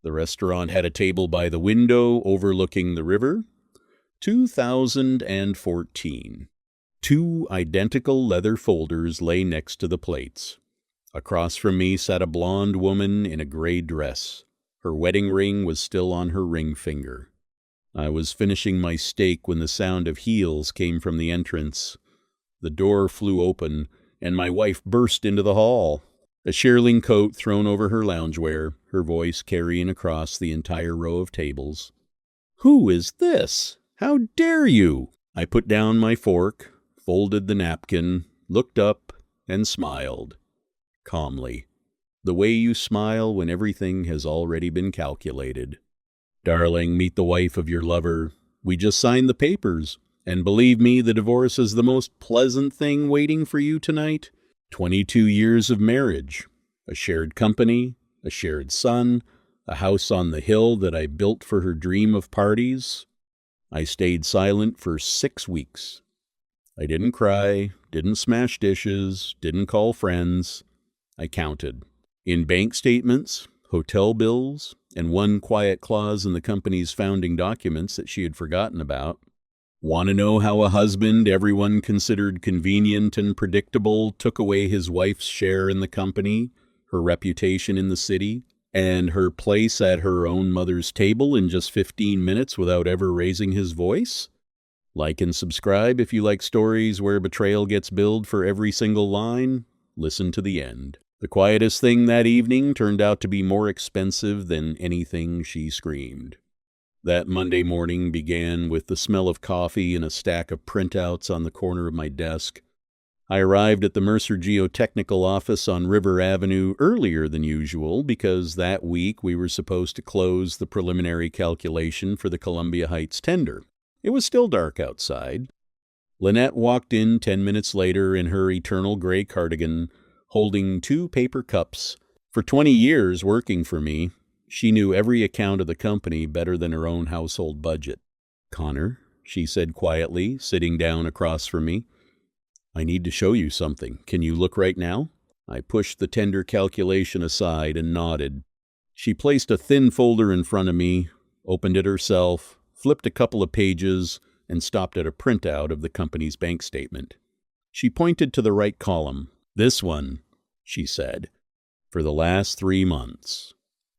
The restaurant had a table by the window overlooking the river. 2014. 2 identical leather folders lay next to the plates. Across from me sat a blonde woman in a gray dress. Her wedding ring was still on her ring finger. I was finishing my steak when the sound of heels came from the entrance. The door flew open, and my wife burst into the hall, a shearling coat thrown over her loungewear, her voice carrying across the entire row of tables. "Who is this? How dare you?" I put down my fork, folded the napkin, looked up, and smiled. Calmly. The way you smile when everything has already been calculated. "Darling, meet the wife of your lover. We just signed the papers. And believe me, the divorce is the most pleasant thing waiting for you tonight. 22 years of marriage, a shared company, a shared son, a house on the hill that I built for her dream of parties." I stayed silent for 6 weeks. I didn't cry, didn't smash dishes, didn't call friends. I counted. In bank statements, hotel bills, and one quiet clause in the company's founding documents that she had forgotten about. Want to know how a husband everyone considered convenient and predictable took away his wife's share in the company, her reputation in the city, and her place at her own mother's table in just 15 minutes without ever raising his voice? Like and subscribe if you like stories where betrayal gets billed for every single line. Listen to the end. The quietest thing that evening turned out to be more expensive than anything she screamed. That Monday morning began with the smell of coffee and a stack of printouts on the corner of my desk. I arrived at the Mercer Geotechnical office on River Avenue earlier than usual because that week we were supposed to close the preliminary calculation for the Columbia Heights tender. It was still dark outside. Lynette walked in 10 minutes later in her eternal gray cardigan, holding 2 paper cups. For 20 years working for me, she knew every account of the company better than her own household budget. "Connor," she said quietly, sitting down across from me, "I need to show you something. Can you look right now?" I pushed the tender calculation aside and nodded. She placed a thin folder in front of me, opened it herself, flipped a couple of pages, and stopped at a printout of the company's bank statement. She pointed to the right column. "This one," she said, "for the last 3 months.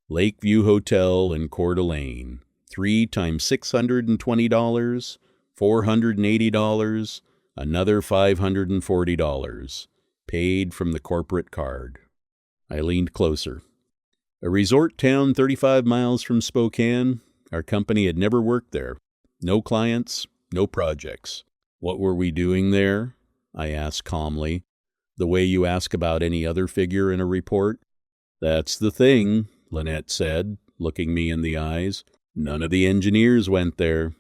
Lakeview Hotel in Coeur d'Alene, 3 times $620, $480, another $540, paid from the corporate card." I leaned closer. A resort town 35 miles from Spokane, our company had never worked there. No clients, no projects. "What were we doing there?" I asked calmly, the way you ask about any other figure in a report. "That's the thing," Lynette said, looking me in the eyes. "None of the engineers went there.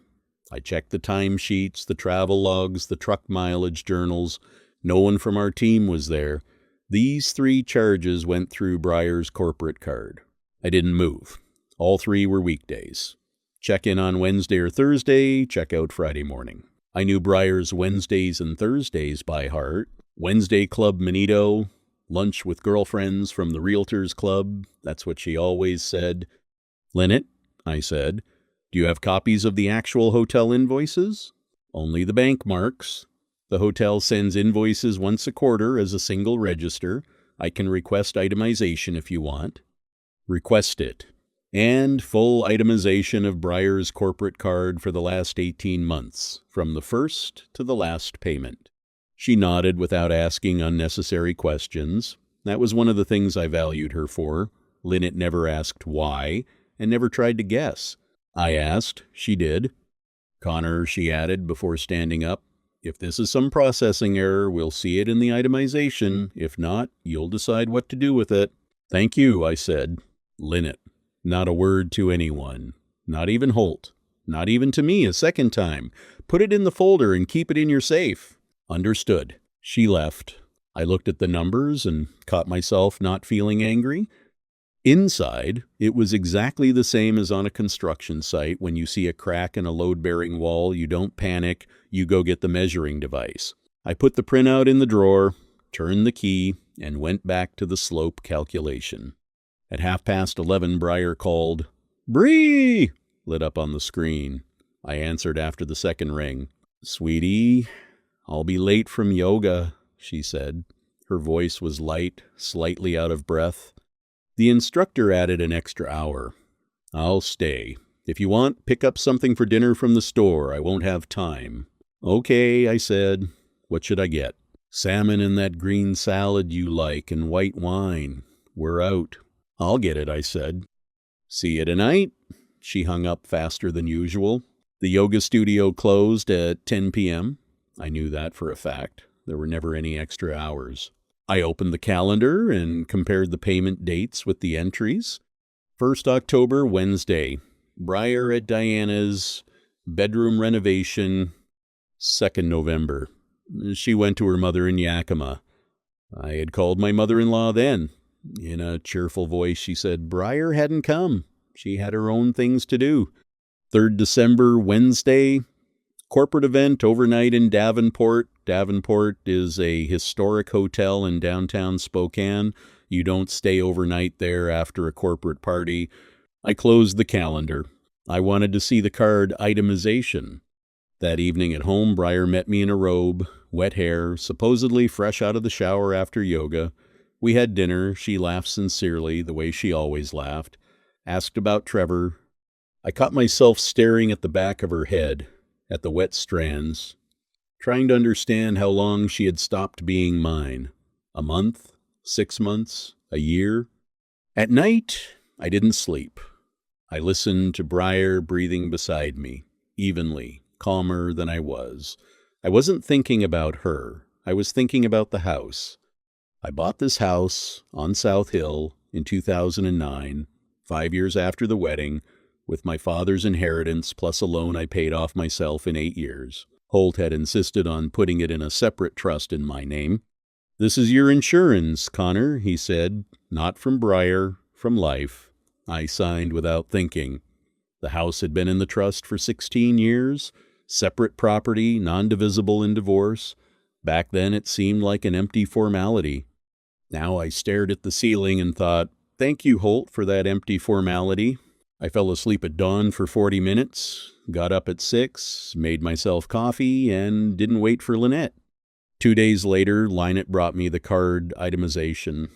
I checked the timesheets, the travel logs, the truck mileage journals. No one from our team was there. These 3 charges went through Breyer's corporate card. I didn't move. All 3 were weekdays. Check in on Wednesday or Thursday, check out Friday morning. I knew Breyer's Wednesdays and Thursdays by heart. Wednesday Club Manito, lunch with girlfriends from the Realtors Club, that's what she always said. "Lynette," I said, "do you have copies of the actual hotel invoices?" "Only the bank marks. The hotel sends invoices once a quarter as a single register. I can request itemization if you want." "Request it. And full itemization of Breyer's corporate card for the last 18 months, from the first to the last payment." She nodded without asking unnecessary questions. That was one of the things I valued her for. Lynette never asked why, and never tried to guess. I asked, she did. "Connor," she added before standing up, "if this is some processing error, we'll see it in the itemization. If not, you'll decide what to do with it." "Thank you," I said. Lynette. Not a word to anyone. Not even Holt. Not even to me a second time. "Put it in the folder and keep it in your safe." "Understood." She left. I looked at the numbers and caught myself not feeling angry. Inside, it was exactly the same as on a construction site. When you see a crack in a load-bearing wall, you don't panic, you go get the measuring device. I put the printout in the drawer, turned the key, and went back to the slope calculation. At 11:30, Breyer called, "Bree!" lit up on the screen. I answered after the second ring. "Sweetie, I'll be late from yoga," she said. Her voice was light, slightly out of breath. The instructor added an extra hour. "I'll stay. If you want, pick up something for dinner from the store. I won't have time." "Okay," I said. "What should I get?" "Salmon and that green salad you like and white wine. We're out." "I'll get it," I said. "See you tonight." She hung up faster than usual. The yoga studio closed at 10 p.m. I knew that for a fact. There were never any extra hours. I opened the calendar and compared the payment dates with the entries. 1st October, Wednesday. Briar at Diana's. Bedroom renovation. 2nd November. She went to her mother in Yakima. I had called my mother-in-law then. In a cheerful voice, she said Briar hadn't come. She had her own things to do. 3rd December, Wednesday. Corporate event overnight in Davenport. Davenport is a historic hotel in downtown Spokane. You don't stay overnight there after a corporate party. I closed the calendar. I wanted to see the card itemization. That evening at home, Briar met me in a robe, wet hair, supposedly fresh out of the shower after yoga. We had dinner. She laughed sincerely, the way she always laughed. Asked about Trevor. I caught myself staring at the back of her head, at the wet strands, trying to understand how long she had stopped being mine. A month? 6 months? A year? At night, I didn't sleep. I listened to Briar breathing beside me, evenly, calmer than I was. I wasn't thinking about her. I was thinking about the house. I bought this house on South Hill in 2009, 5 years after the wedding, with my father's inheritance plus a loan I paid off myself in 8 years. Holt had insisted on putting it in a separate trust in my name. "This is your insurance, Connor," he said. "Not from Briar, from life." I signed without thinking. The house had been in the trust for 16 years, separate property, non-divisible in divorce. Back then it seemed like an empty formality. Now I stared at the ceiling and thought, thank you, Holt, for that empty formality. I fell asleep at dawn for 40 minutes, got up at 6, made myself coffee, and didn't wait for Lynette. 2 days later, Lynette brought me the card itemization.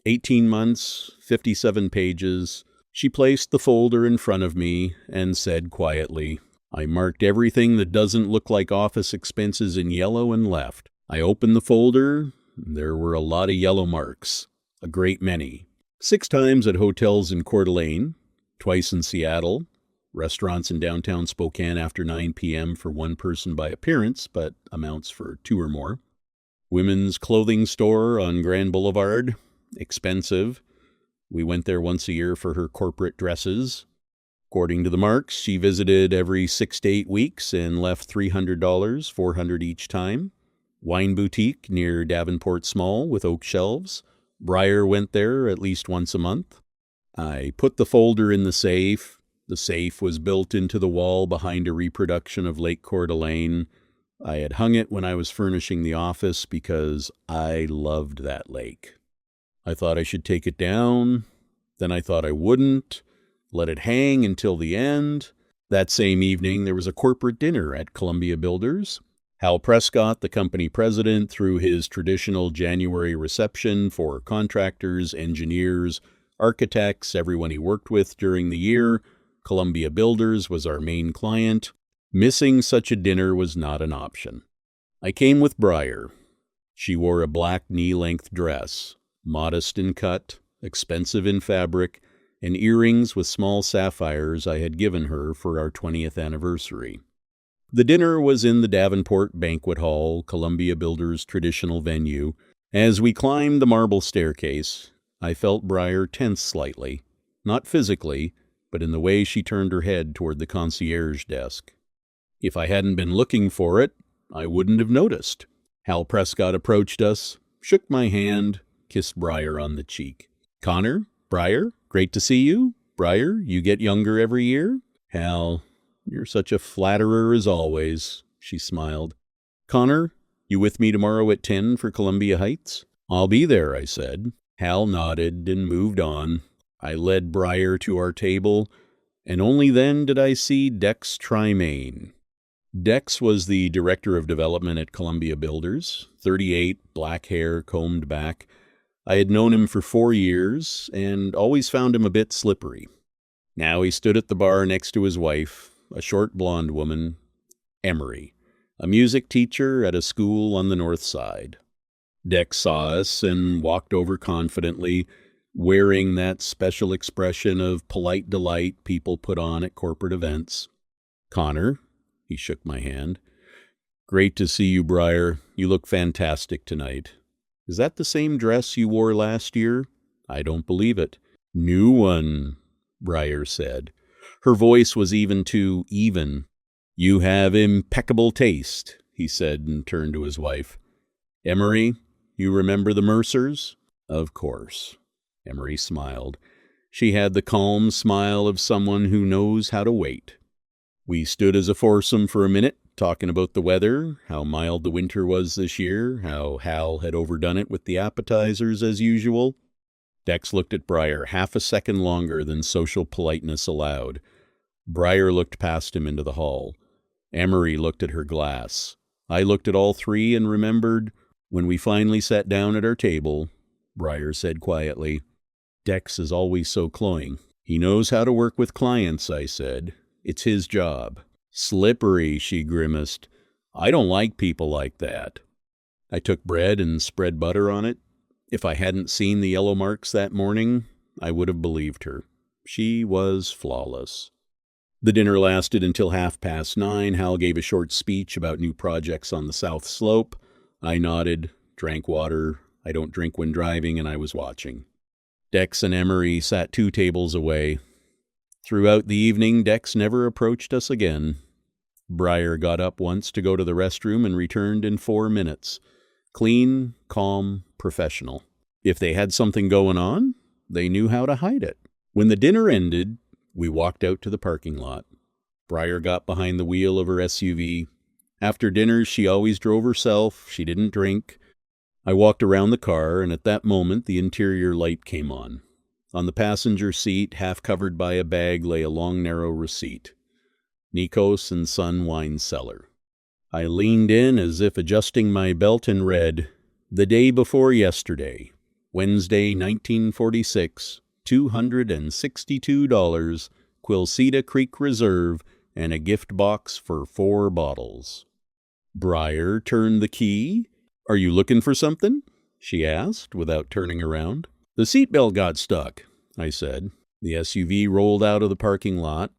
18 months, 57 pages. She placed the folder in front of me and said quietly, I marked everything that doesn't look like office expenses in yellow and left. I opened the folder. There were a lot of yellow marks, a great many. 6 times at hotels in Coeur d'Alene, twice in Seattle, restaurants in downtown Spokane after 9 p.m. for one person by appearance, but amounts for 2 or more. Women's clothing store on Grand Boulevard, expensive. We went there once a year for her corporate dresses. According to the marks, she visited every 6 to 8 weeks and left $300, $400 each time. Wine boutique near Davenport Small with oak shelves. Briar went there at least once a month. I put the folder in the safe. The safe was built into the wall behind a reproduction of Lake Coeur d'Alene. I had hung it when I was furnishing the office because I loved that lake. I thought I should take it down. Then I thought I wouldn't. Let it hang until the end. That same evening, there was a corporate dinner at Columbia Builders. Hal Prescott, the company president, threw his traditional January reception for contractors, engineers, architects, everyone he worked with during the year. Columbia Builders was our main client. Missing such a dinner was not an option. I came with Briar. She wore a black knee-length dress, modest in cut, expensive in fabric, and earrings with small sapphires I had given her for our 20th anniversary. The dinner was in the Davenport Banquet Hall, Columbia Builders' traditional venue. As we climbed the marble staircase, I felt Briar tense slightly, not physically, but in the way she turned her head toward the concierge desk. If I hadn't been looking for it, I wouldn't have noticed. Hal Prescott approached us, shook my hand, kissed Briar on the cheek. Connor, Briar, great to see you. Briar, you get younger every year. Hal, you're such a flatterer as always, she smiled. Connor, you with me tomorrow at 10 for Columbia Heights? I'll be there, I said. Hal nodded and moved on. I led Briar to our table. And only then did I see Dex Tremaine. Dex was the director of development at Columbia Builders, 38, black hair, combed back. I had known him for 4 years and always found him a bit slippery. Now he stood at the bar next to his wife, a short blonde woman, Emery, a music teacher at a school on the north side. Dex saw us and walked over confidently, wearing that special expression of polite delight people put on at corporate events. "Connor," he shook my hand. "Great to see you, Briar. You look fantastic tonight. Is that the same dress you wore last year? I don't believe it." "New one," Briar said. Her voice was even too even. "You have impeccable taste," he said and turned to his wife. "Emery, you remember the Mercers?" "Of course." Emery smiled. She had the calm smile of someone who knows how to wait. We stood as a foursome for a minute, talking about the weather, how mild the winter was this year, how Hal had overdone it with the appetizers as usual. Dex looked at Briar half a second longer than social politeness allowed. Briar looked past him into the hall. Emery looked at her glass. I looked at all three and remembered, when we finally sat down at our table, Briar said quietly, "Dex is always so cloying." "He knows how to work with clients," I said. "It's his job." "Slippery," she grimaced. "I don't like people like that." I took bread and spread butter on it. If I hadn't seen the yellow marks that morning, I would have believed her. She was flawless. The dinner lasted until 9:30. Hal gave a short speech about new projects on the South Slope. I nodded, drank water. I don't drink when driving, and I was watching. Dex and Emery sat 2 tables away. Throughout the evening, Dex never approached us again. Briar got up once to go to the restroom and returned in 4 minutes. Clean, calm, professional. If they had something going on, they knew how to hide it. When the dinner ended, we walked out to the parking lot. Briar got behind the wheel of her SUV. After dinner, she always drove herself. She didn't drink. I walked around the car, and at that moment, the interior light came on. On the passenger seat, half covered by a bag, lay a long, narrow receipt. Nikos and Son Wine Cellar. I leaned in as if adjusting my belt and read, "The day before yesterday, Wednesday, 1946, $262, Quilceda Creek Reserve, and a gift box for 4 bottles. Briar turned the key. "Are you looking for something?" she asked, without turning around. "The seatbelt got stuck," I said. The SUV rolled out of the parking lot.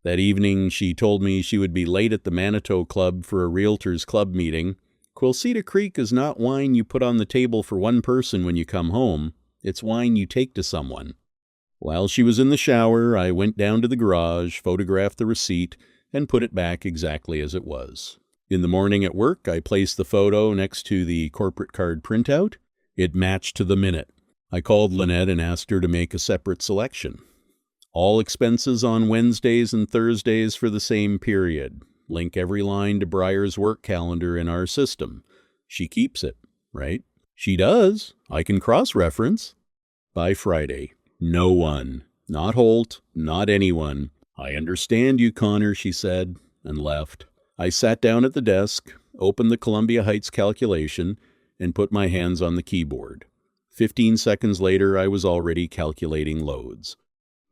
That evening, she told me she would be late at the Manitou Club for a Realtors Club meeting. Quilceda Creek is not wine you put on the table for one person when you come home. It's wine you take to someone. While she was in the shower, I went down to the garage, photographed the receipt, and put it back exactly as it was. In the morning at work, I placed the photo next to the corporate card printout. It matched to the minute. I called Lynette and asked her to make a separate selection. All expenses on Wednesdays and Thursdays for the same period. Link every line to Briar's work calendar in our system. She keeps it, right? She does. I can cross-reference. By Friday, no one. Not Holt, not anyone. "I understand you, Connor," she said, and left. I sat down at the desk, opened the Columbia Heights calculation, and put my hands on the keyboard. 15 seconds later, I was already calculating loads.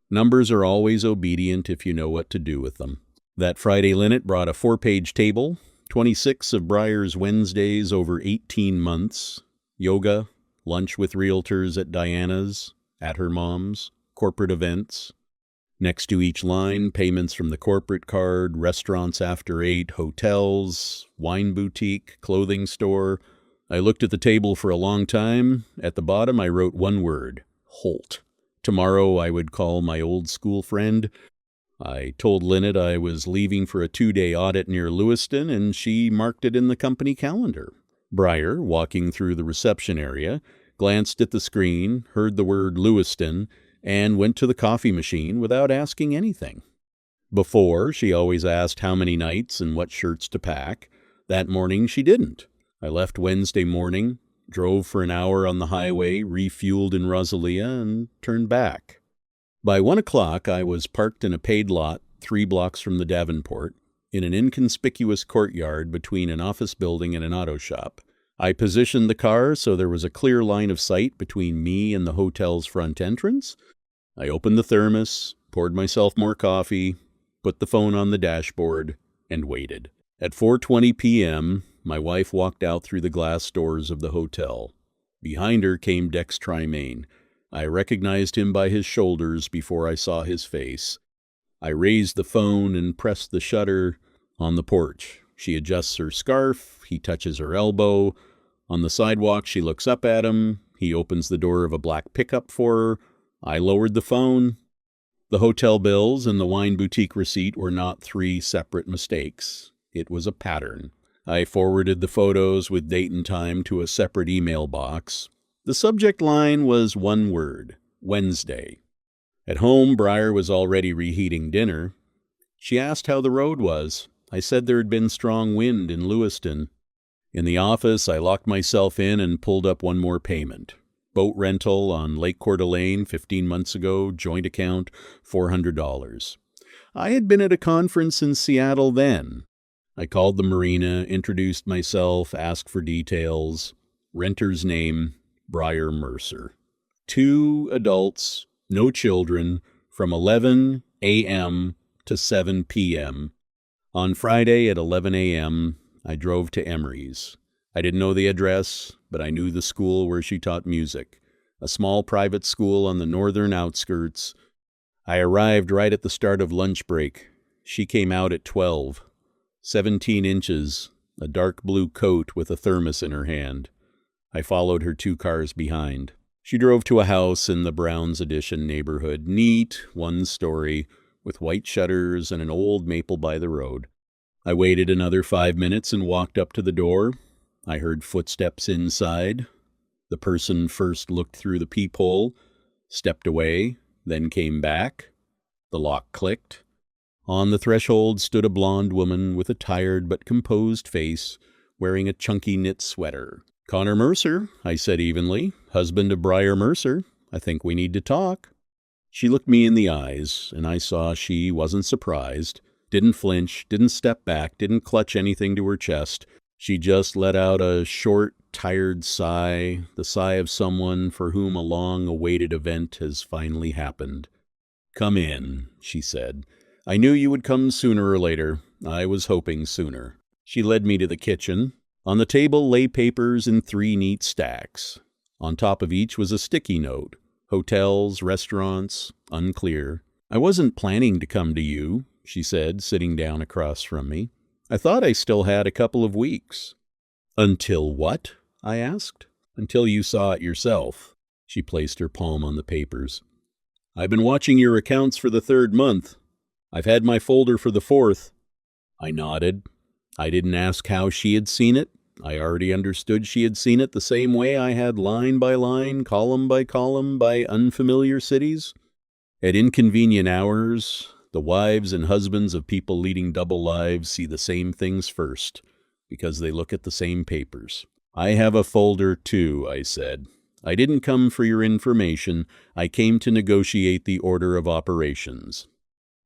Numbers are always obedient if you know what to do with them. That Friday, Lynette brought a 4-page table, 26 of Briar's Wednesdays over 18 months, yoga, lunch with realtors at Diana's, at her mom's, corporate events. Next to each line, payments from the corporate card, restaurants after 8, hotels, wine boutique, clothing store. I looked at the table for a long time. At the bottom, I wrote one word, Holt. Tomorrow I would call my old school friend. I told Lynette I was leaving for a 2-day audit near Lewiston, and she marked it in the company calendar. Briar, walking through the reception area, glanced at the screen, heard the word Lewiston, and went to the coffee machine without asking anything. Before, she always asked how many nights and what shirts to pack. That morning she didn't. I left Wednesday morning, drove for an hour on the highway, refueled in Rosalia, and turned back. By 1 o'clock, I was parked in a paid lot 3 blocks from the Davenport, in an inconspicuous courtyard between an office building and an auto shop. I positioned the car so there was a clear line of sight between me and the hotel's front entrance. I opened the thermos, poured myself more coffee, put the phone on the dashboard, and waited. At 4:20 p.m., my wife walked out through the glass doors of the hotel. Behind her came Dex Tremaine. I recognized him by his shoulders before I saw his face. I raised the phone and pressed the shutter. On the porch, she adjusts her scarf. He touches her elbow. On the sidewalk, she looks up at him. He opens the door of a black pickup for her. I lowered the phone. The hotel bills and the wine boutique receipt were not 3 separate mistakes. It was a pattern. I forwarded the photos with date and time to a separate email box. The subject line was one word: Wednesday. At home, Briar was already reheating dinner. She asked how the road was. I said there had been strong wind in Lewiston. In the office, I locked myself in and pulled up one more payment. Boat rental on Lake Coeur d'Alene 15 months ago, joint account, $400. I had been at a conference in Seattle then. I called the marina, introduced myself, asked for details. Renter's name, Briar Mercer. 2 adults, no children, from 11 a.m. to 7 p.m. On Friday at 11 a.m., I drove to Emery's. I didn't know the address, but I knew the school where she taught music, a small private school on the northern outskirts. I arrived right at the start of lunch break. She came out at 12. 17 inches, a dark blue coat with a thermos in her hand. I followed her 2 cars behind. She drove to a house in the Browns Addition neighborhood, neat, 1-story, with white shutters and an old maple by the road. I waited another 5 minutes and walked up to the door. I heard footsteps inside. The person first looked through the peephole, stepped away, then came back. The lock clicked. On the threshold stood a blonde woman with a tired but composed face, wearing a chunky knit sweater. "Connor Mercer," I said evenly, "husband of Briar Mercer. I think we need to talk." She looked me in the eyes, and I saw she wasn't surprised, didn't flinch, didn't step back, didn't clutch anything to her chest. She just let out a short, tired sigh, the sigh of someone for whom a long-awaited event has finally happened. "Come in," she said. "I knew you would come sooner or later. I was hoping sooner." She led me to the kitchen. On the table lay papers in 3 neat stacks. On top of each was a sticky note. Hotels, restaurants, unclear. "I wasn't planning to come to you," she said, sitting down across from me. "I thought I still had a couple of weeks." "Until what?" I asked. "Until you saw it yourself." She placed her palm on the papers. "I've been watching your accounts for the 3rd month. I've had my folder for the 4th. I nodded. I didn't ask how she had seen it. I already understood she had seen it the same way I had line by line, column by column, by unfamiliar cities. At inconvenient hours, the wives and husbands of people leading double lives see the same things first, because they look at the same papers. "I have a folder too," I said. "I didn't come for your information. I came to negotiate the order of operations."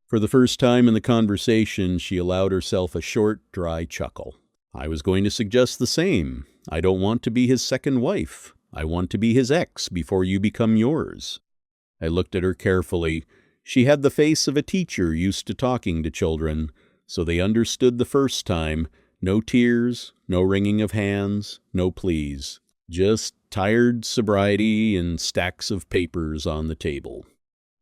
For the first time in the conversation, she allowed herself a short, dry chuckle. "I was going to suggest the same. I don't want to be his second wife. I want to be his ex before you become yours." I looked at her carefully. She had the face of a teacher used to talking to children, so they understood the first time. No tears, no wringing of hands, no pleas. Just tired sobriety and stacks of papers on the table.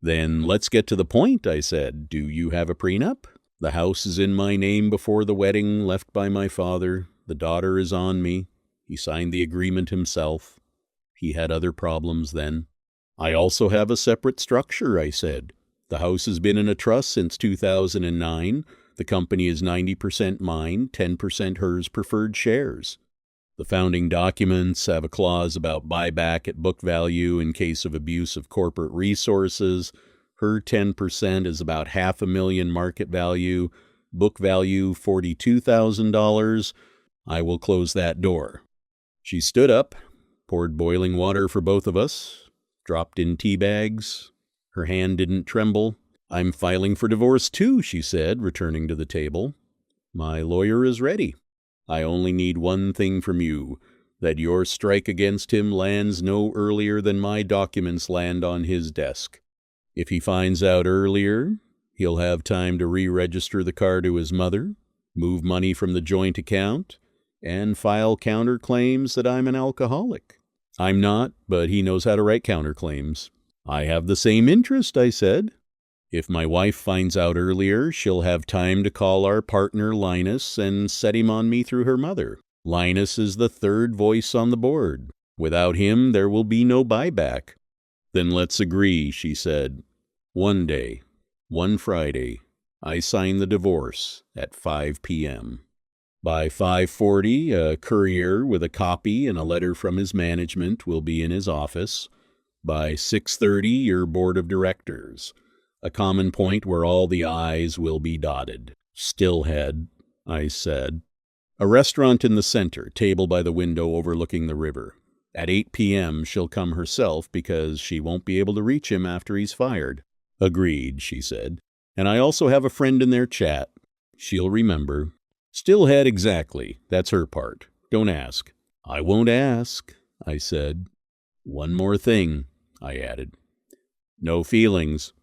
"Then let's get to the point," I said. "Do you have a prenup? The house is in my name before the wedding, left by my father. The daughter is on me. He signed the agreement himself. He had other problems then." "I also have a separate structure," I said. "The house has been in a trust since 2009. The company is 90% mine, 10% hers preferred shares. The founding documents have a clause about buyback at book value in case of abuse of corporate resources. Her 10% is about $500,000 market value, book value $42,000. I will close that door." She stood up, poured boiling water for both of us, dropped in tea bags. Her hand didn't tremble. "I'm filing for divorce too," she said, returning to the table. "My lawyer is ready. I only need one thing from you, that your strike against him lands no earlier than my documents land on his desk. If he finds out earlier, he'll have time to re-register the car to his mother, move money from the joint account, and file counterclaims that I'm an alcoholic. I'm not, but he knows how to write counterclaims." "I have the same interest," I said. "If my wife finds out earlier, she'll have time to call our partner Linus and set him on me through her mother. Linus is the third voice on the board. Without him, there will be no buyback." "Then let's agree," she said. One day, one Friday, I signed the divorce at 5 p.m. By 5:40, a courier with a copy and a letter from his management will be in his office. By 6:30, your board of directors. A common point where all the I's will be dotted. "Stillhead," I said. A restaurant in the center, table by the window overlooking the river. At 8 p.m. she'll come herself because she won't be able to reach him after he's fired. "Agreed," she said. "And I also have a friend in their chat. She'll remember." "Stillhead, exactly. That's her part. Don't ask." "I won't ask," I said. "One more thing," I added. "No feelings.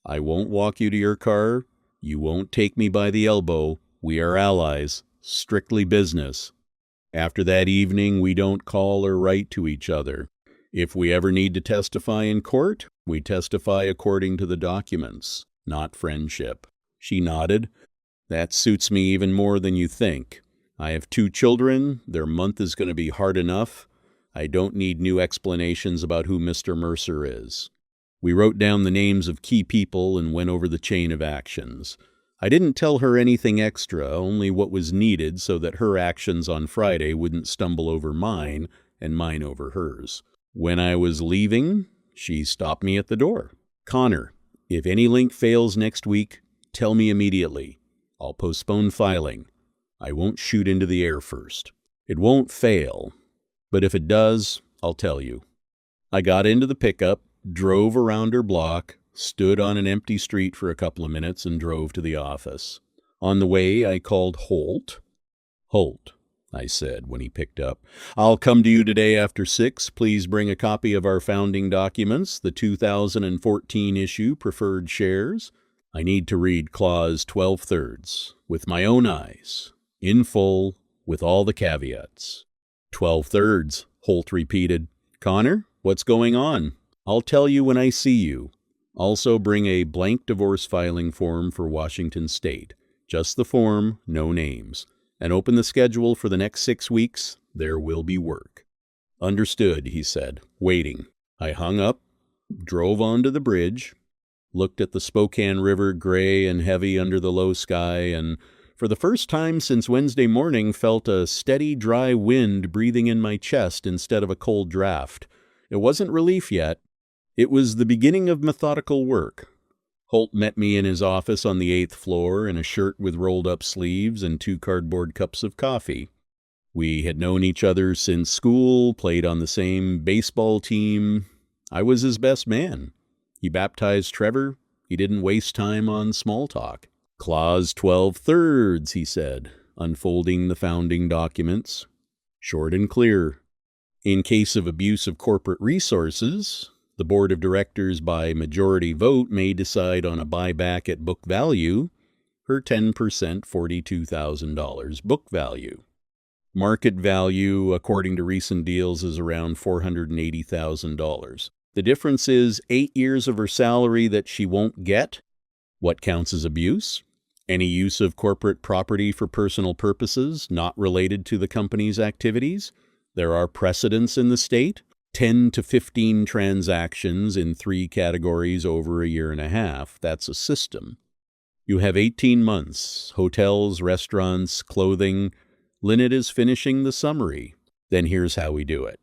I won't walk you to your car. You won't take me by the elbow. We are allies. Strictly business. After that evening, we don't call or write to each other. If we ever need to testify in court, we testify according to the documents, not friendship." She nodded. "That suits me even more than you think. I have 2 children. Their month is going to be hard enough. I don't need new explanations about who Mr. Mercer is." We wrote down the names of key people and went over the chain of actions. I didn't tell her anything extra, only what was needed so that her actions on Friday wouldn't stumble over mine and mine over hers. When I was leaving, she stopped me at the door. "Connor, if any link fails next week, tell me immediately. I'll postpone filing. I won't shoot into the air first. It won't fail, but if it does, I'll tell you." I got into the pickup, drove around her block, stood on an empty street for a couple of minutes, and drove to the office. On the way, I called Holt. "Holt," I said when he picked up, "I'll come to you today after 6. Please bring a copy of our founding documents, the 2014 issue preferred shares. I need to read clause 12/3 with my own eyes, in full, with all the caveats." 12/3, Holt repeated. "Connor, what's going on?" "I'll tell you when I see you. Also bring a blank divorce filing form for Washington State. Just the form, no names. And open the schedule for the next 6 weeks. There will be work." "Understood," he said, waiting. I hung up, drove onto the bridge, looked at the Spokane River gray and heavy under the low sky, and for the first time since Wednesday morning felt a steady, dry wind breathing in my chest instead of a cold draft. It wasn't relief yet. It was the beginning of methodical work. Holt met me in his office on the 8th floor in a shirt with rolled-up sleeves and 2 cardboard cups of coffee. We had known each other since school, played on the same baseball team. I was his best man. He baptized Trevor. He didn't waste time on small talk. "Clause 12/3, he said, unfolding the founding documents. Short and clear. In case of abuse of corporate resources, the board of directors by majority vote may decide on a buyback at book value, her 10% $42,000 book value. Market value, according to recent deals, is around $480,000. The difference is 8 years of her salary that she won't get. What counts as abuse? Any use of corporate property for personal purposes not related to the company's activities. There are precedents in the state. 10 to 15 transactions in 3 categories over a year and a half. That's a system. You have 18 months. Hotels, restaurants, clothing. Lynette is finishing the summary. Then here's how we do it.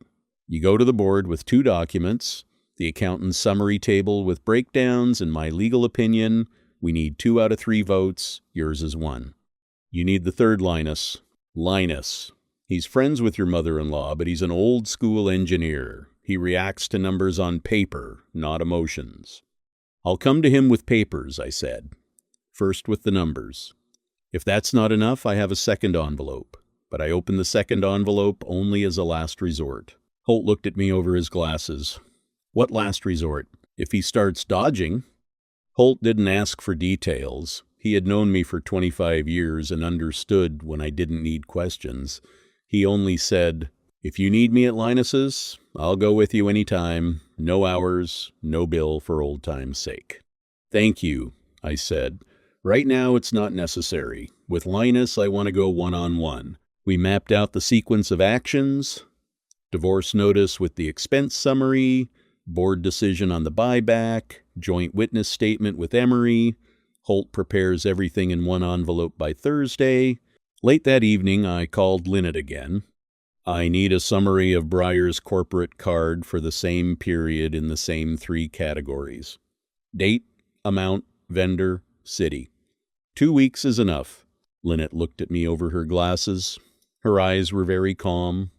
You go to the board with 2 documents, the accountant's summary table with breakdowns and my legal opinion. We need 2 out of 3 votes. Yours is 1. You need the third Linus. Linus. He's friends with your mother-in-law, but he's an old-school engineer. He reacts to numbers on paper, not emotions. I'll come to him with papers, I said. First with the numbers. If that's not enough, I have a second envelope, but I open the second envelope only as a last resort. Holt looked at me over his glasses. What last resort? If he starts dodging. Holt didn't ask for details. He had known me for 25 years and understood when I didn't need questions. He only said, if you need me at Linus's, I'll go with you anytime. No hours, no bill for old time's sake. Thank you, I said. Right now it's not necessary. With Linus, I want to go one-on-one. We mapped out the sequence of actions, divorce notice with the expense summary, board decision on the buyback, joint witness statement with Emery. Holt prepares everything in one envelope by Thursday. Late that evening, I called Lynette again. I need a summary of Breyer's corporate card for the same period in the same 3 categories. Date, amount, vendor, city. 2 weeks is enough. Lynette looked at me over her glasses. Her eyes were very calm.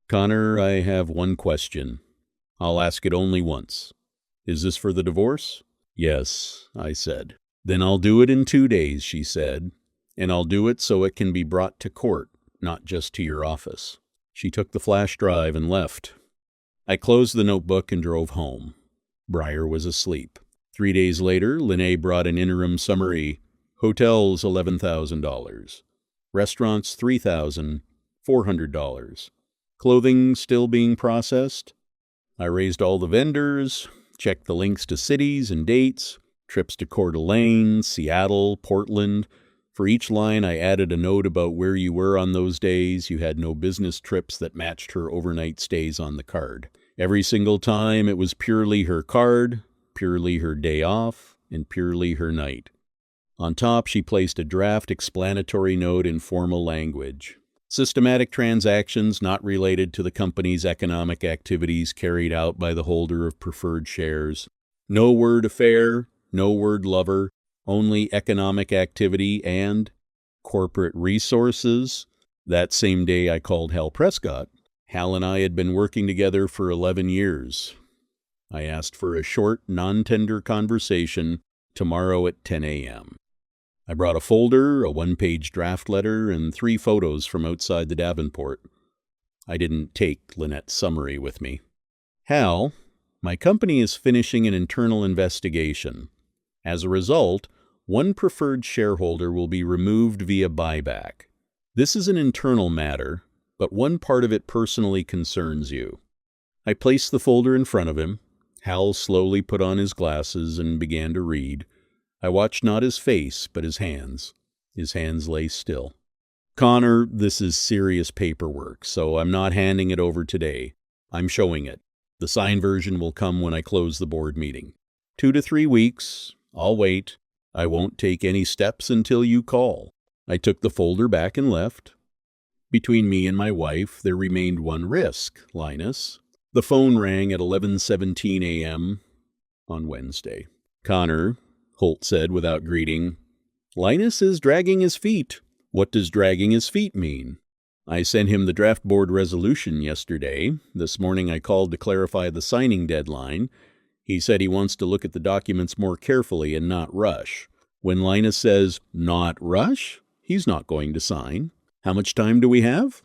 Connor, I have one question. I'll ask it only once. Is this for the divorce? Yes, I said. Then I'll do it in 2 days, she said, and I'll do it so it can be brought to court, not just to your office. She took the flash drive and left. I closed the notebook and drove home. Breyer was asleep. 3 days later, Linné brought an interim summary. Hotels, $11,000. Restaurants, $3,400. Clothing still being processed. I raised all the vendors, checked the links to cities and dates, trips to Coeur d'Alene, Seattle, Portland. For each line, I added a note about where you were on those days. You had no business trips that matched her overnight stays on the card. Every single time, it was purely her card, purely her day off, and purely her night. On top, she placed a draft explanatory note in formal language. Systematic transactions not related to the company's economic activities carried out by the holder of preferred shares. No word affair, no word lover, only economic activity and corporate resources. That same day I called Hal Prescott. Hal and I had been working together for 11 years. I asked for a short, non-tender conversation tomorrow at 10 a.m. I brought a folder, a 1-page draft letter, and 3 photos from outside the Davenport. I didn't take Lynette's summary with me. Hal, my company is finishing an internal investigation. As a result, one preferred shareholder will be removed via buyback. This is an internal matter, but one part of it personally concerns you. I placed the folder in front of him. Hal slowly put on his glasses and began to read. I watched not his face, but his hands. His hands lay still. Connor, this is serious paperwork, so I'm not handing it over today. I'm showing it. The signed version will come when I close the board meeting. 2 to 3 weeks. I'll wait. I won't take any steps until you call. I took the folder back and left. Between me and my wife, there remained one risk, Linus. The phone rang at 11:17 a.m. on Wednesday. Connor, Holt said without greeting, Linus is dragging his feet. What does dragging his feet mean? I sent him the draft board resolution yesterday. This morning I called to clarify the signing deadline. He said he wants to look at the documents more carefully and not rush. When Linus says, not rush, he's not going to sign. How much time do we have?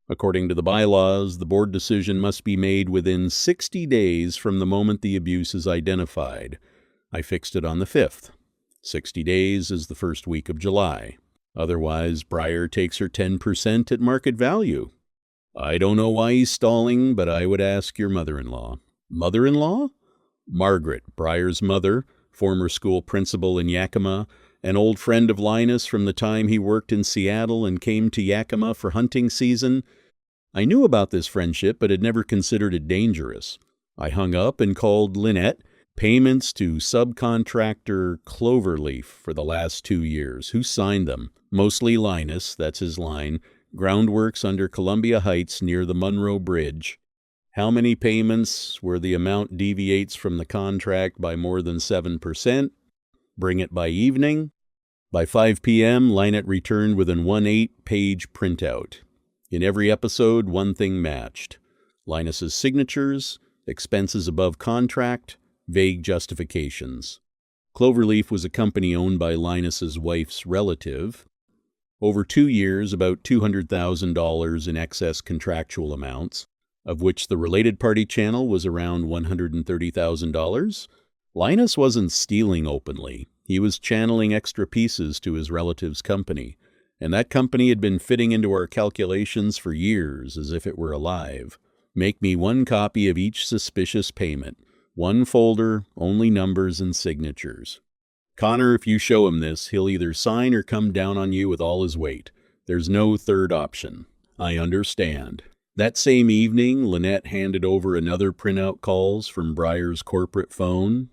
According to the bylaws, the board decision must be made within 60 days from the moment the abuse is identified. I fixed it on the 5th. 60 days is the first week of July. Otherwise, Breyer takes her 10% at market value. I don't know why he's stalling, but I would ask your mother-in-law. Mother-in-law? Margaret, Breyer's mother, former school principal in Yakima, an old friend of Linus from the time he worked in Seattle and came to Yakima for hunting season. I knew about this friendship, but had never considered it dangerous. I hung up and called Lynette. Payments to subcontractor Cloverleaf for the last 2 years. Who signed them? Mostly Linus, that's his line. Groundworks under Columbia Heights near the Monroe Bridge. How many payments where the amount deviates from the contract by more than 7%? Bring it by evening. By 5 p.m., Lynette returned with an 1/8-page printout. In every episode, one thing matched. Linus's signatures, expenses above contract, vague justifications. Cloverleaf was a company owned by Linus's wife's relative. Over 2 years, about $200,000 in excess contractual amounts, of which the related party channel was around $130,000. Linus wasn't stealing openly. He was channeling extra pieces to his relative's company, and that company had been fitting into our calculations for years as if it were alive. Make me one copy of each suspicious payment. One folder, only numbers and signatures. Connor, if you show him this, he'll either sign or come down on you with all his weight. There's no third option. I understand. That same evening, Lynette handed over another printout calls from Breyer's corporate phone.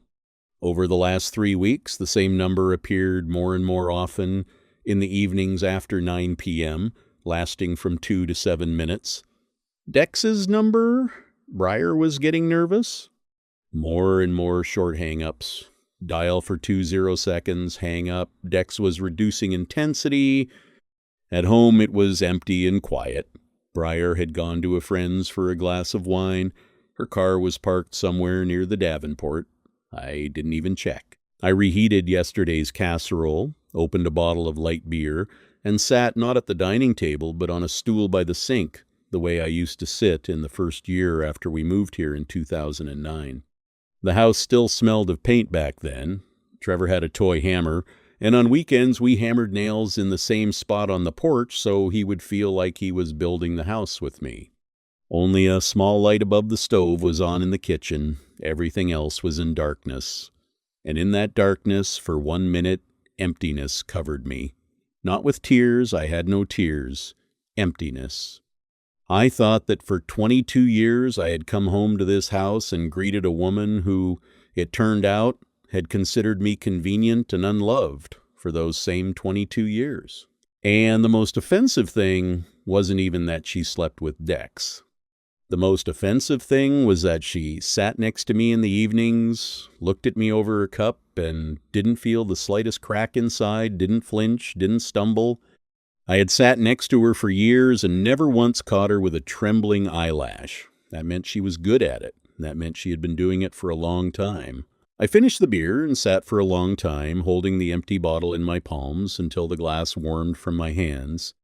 Over the last 3 weeks, the same number appeared more and more often in the evenings after 9 p.m., lasting from 2 to 7 minutes. Dex's number? Breyer was getting nervous. More and more short hang-ups. Dial for 20 seconds, hang up. Dex was reducing intensity. At home, it was empty and quiet. Breyer had gone to a friend's for a glass of wine. Her car was parked somewhere near the Davenport. I didn't even check. I reheated yesterday's casserole, opened a bottle of light beer, and sat not at the dining table, but on a stool by the sink, the way I used to sit in the first year after we moved here in 2009. The house still smelled of paint back then. Trevor had a toy hammer, and on weekends we hammered nails in the same spot on the porch so he would feel like he was building the house with me. Only a small light above the stove was on in the kitchen. Everything else was in darkness. And in that darkness, for 1 minute, emptiness covered me. Not with tears, I had no tears. Emptiness. I thought that for 22 years I had come home to this house and greeted a woman who, it turned out, had considered me convenient and unloved for those same 22 years. And the most offensive thing wasn't even that she slept with Dex. The most offensive thing was that she sat next to me in the evenings, looked at me over her cup, and didn't feel the slightest crack inside, didn't flinch, didn't stumble. I had sat next to her for years and never once caught her with a trembling eyelash. That meant she was good at it. That meant she had been doing it for a long time. I finished the beer and sat for a long time, holding the empty bottle in my palms until the glass warmed from my hands.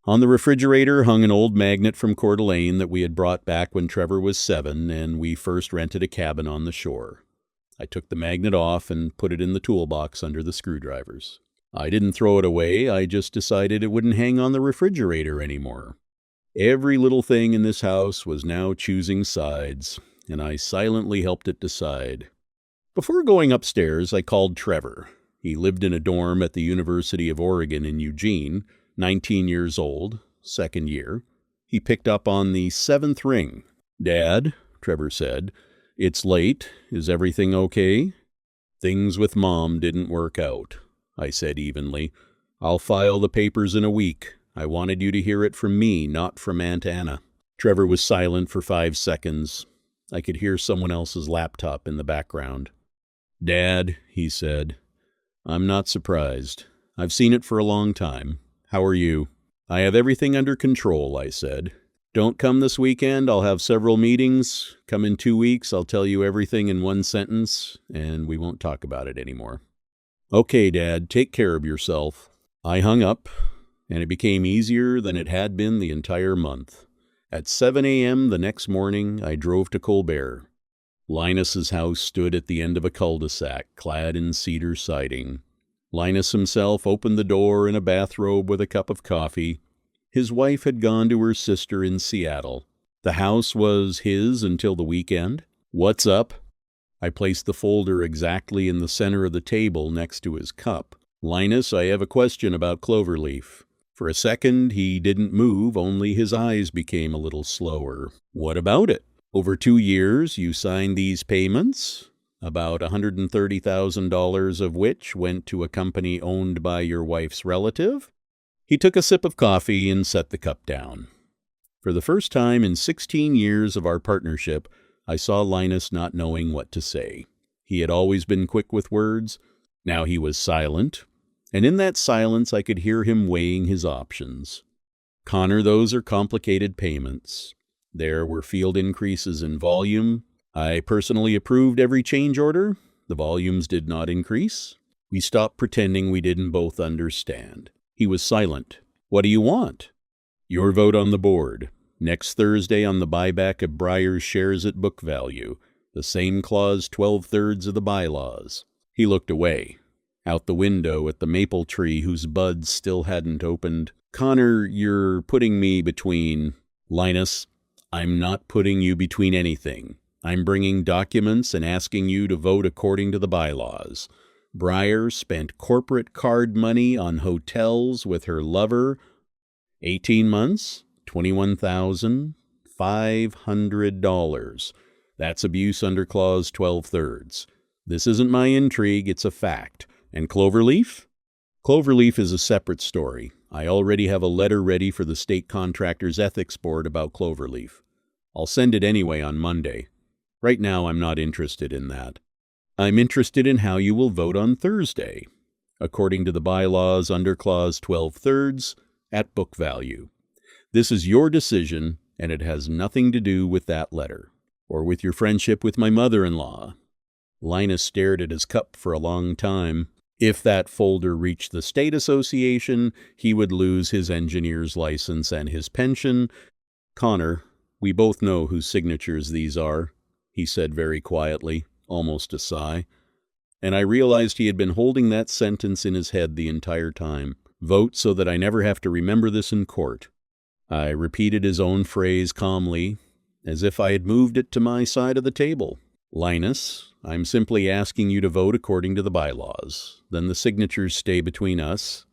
On the refrigerator hung an old magnet from Coeur d'Alene that we had brought back when Trevor was 7 and we first rented a cabin on the shore. I took the magnet off and put it in the toolbox under the screwdrivers. I didn't throw it away, I just decided it wouldn't hang on the refrigerator anymore. Every little thing in this house was now choosing sides, and I silently helped it decide. Before going upstairs, I called Trevor. He lived in a dorm at the University of Oregon in Eugene, 19 years old, second year. He picked up on the 7th ring. "Dad," Trevor said, "it's late. Is everything okay?" "Things with Mom didn't work out," I said evenly. "I'll file the papers in a week. I wanted you to hear it from me, not from Aunt Anna." Trevor was silent for 5 seconds. I could hear someone else's laptop in the background. "Dad," he said, "I'm not surprised. I've seen it for a long time. How are you?" "I have everything under control," I said. "Don't come this weekend. I'll have several meetings. Come in 2 weeks. I'll tell you everything in one sentence, and we won't talk about it anymore." "Okay, Dad, take care of yourself." I hung up, and it became easier than it had been the entire month. At 7 a.m. the next morning, I drove to Colbert. Linus's house stood at the end of a cul-de-sac, clad in cedar siding. Linus himself opened the door in a bathrobe with a cup of coffee. His wife had gone to her sister in Seattle. The house was his until the weekend. "What's up?" I placed the folder exactly in the center of the table next to his cup. "Linus, I have a question about Cloverleaf." For a second, he didn't move, only his eyes became a little slower. "What about it? Over 2 years, you signed these payments, about $130,000 of which went to a company owned by your wife's relative?" He took a sip of coffee and set the cup down. For the first time in 16 years of our partnership, I saw Linus not knowing what to say. He had always been quick with words. Now he was silent, and in that silence I could hear him weighing his options. "Connor, those are complicated payments. There were field increases in volume. I personally approved every change order. The volumes did not increase. We stopped pretending we didn't both understand. He was silent. What do you want? Your vote on the board. Next Thursday on the buyback of Breyer's shares at book value. The same clause 12/3 of the bylaws. He looked away, out the window at the maple tree whose buds still hadn't opened. Connor, you're putting me between... Linus, I'm not putting you between anything. I'm bringing documents and asking you to vote according to the bylaws. Breyer spent corporate card money on hotels with her lover. 18 months, $21,500. That's abuse under clause 12/3. This isn't my intrigue, it's a fact. And Cloverleaf? Cloverleaf is a separate story. I already have a letter ready for the State Contractors Ethics Board about Cloverleaf. I'll send it anyway on Monday. Right now, I'm not interested in that. I'm interested in how you will vote on Thursday, according to the bylaws under clause 12/3 at book value. This is your decision, and it has nothing to do with that letter, or with your friendship with my mother-in-law. Linus stared at his cup for a long time. If that folder reached the State Association, he would lose his engineer's license and his pension. Connor, we both know whose signatures these are, he said very quietly, almost a sigh. And I realized he had been holding that sentence in his head the entire time. Vote so that I never have to remember this in court. I repeated his own phrase calmly, as if I had moved it to my side of the table. Linus, I'm simply asking you to vote according to the bylaws. Then the signatures stay between us.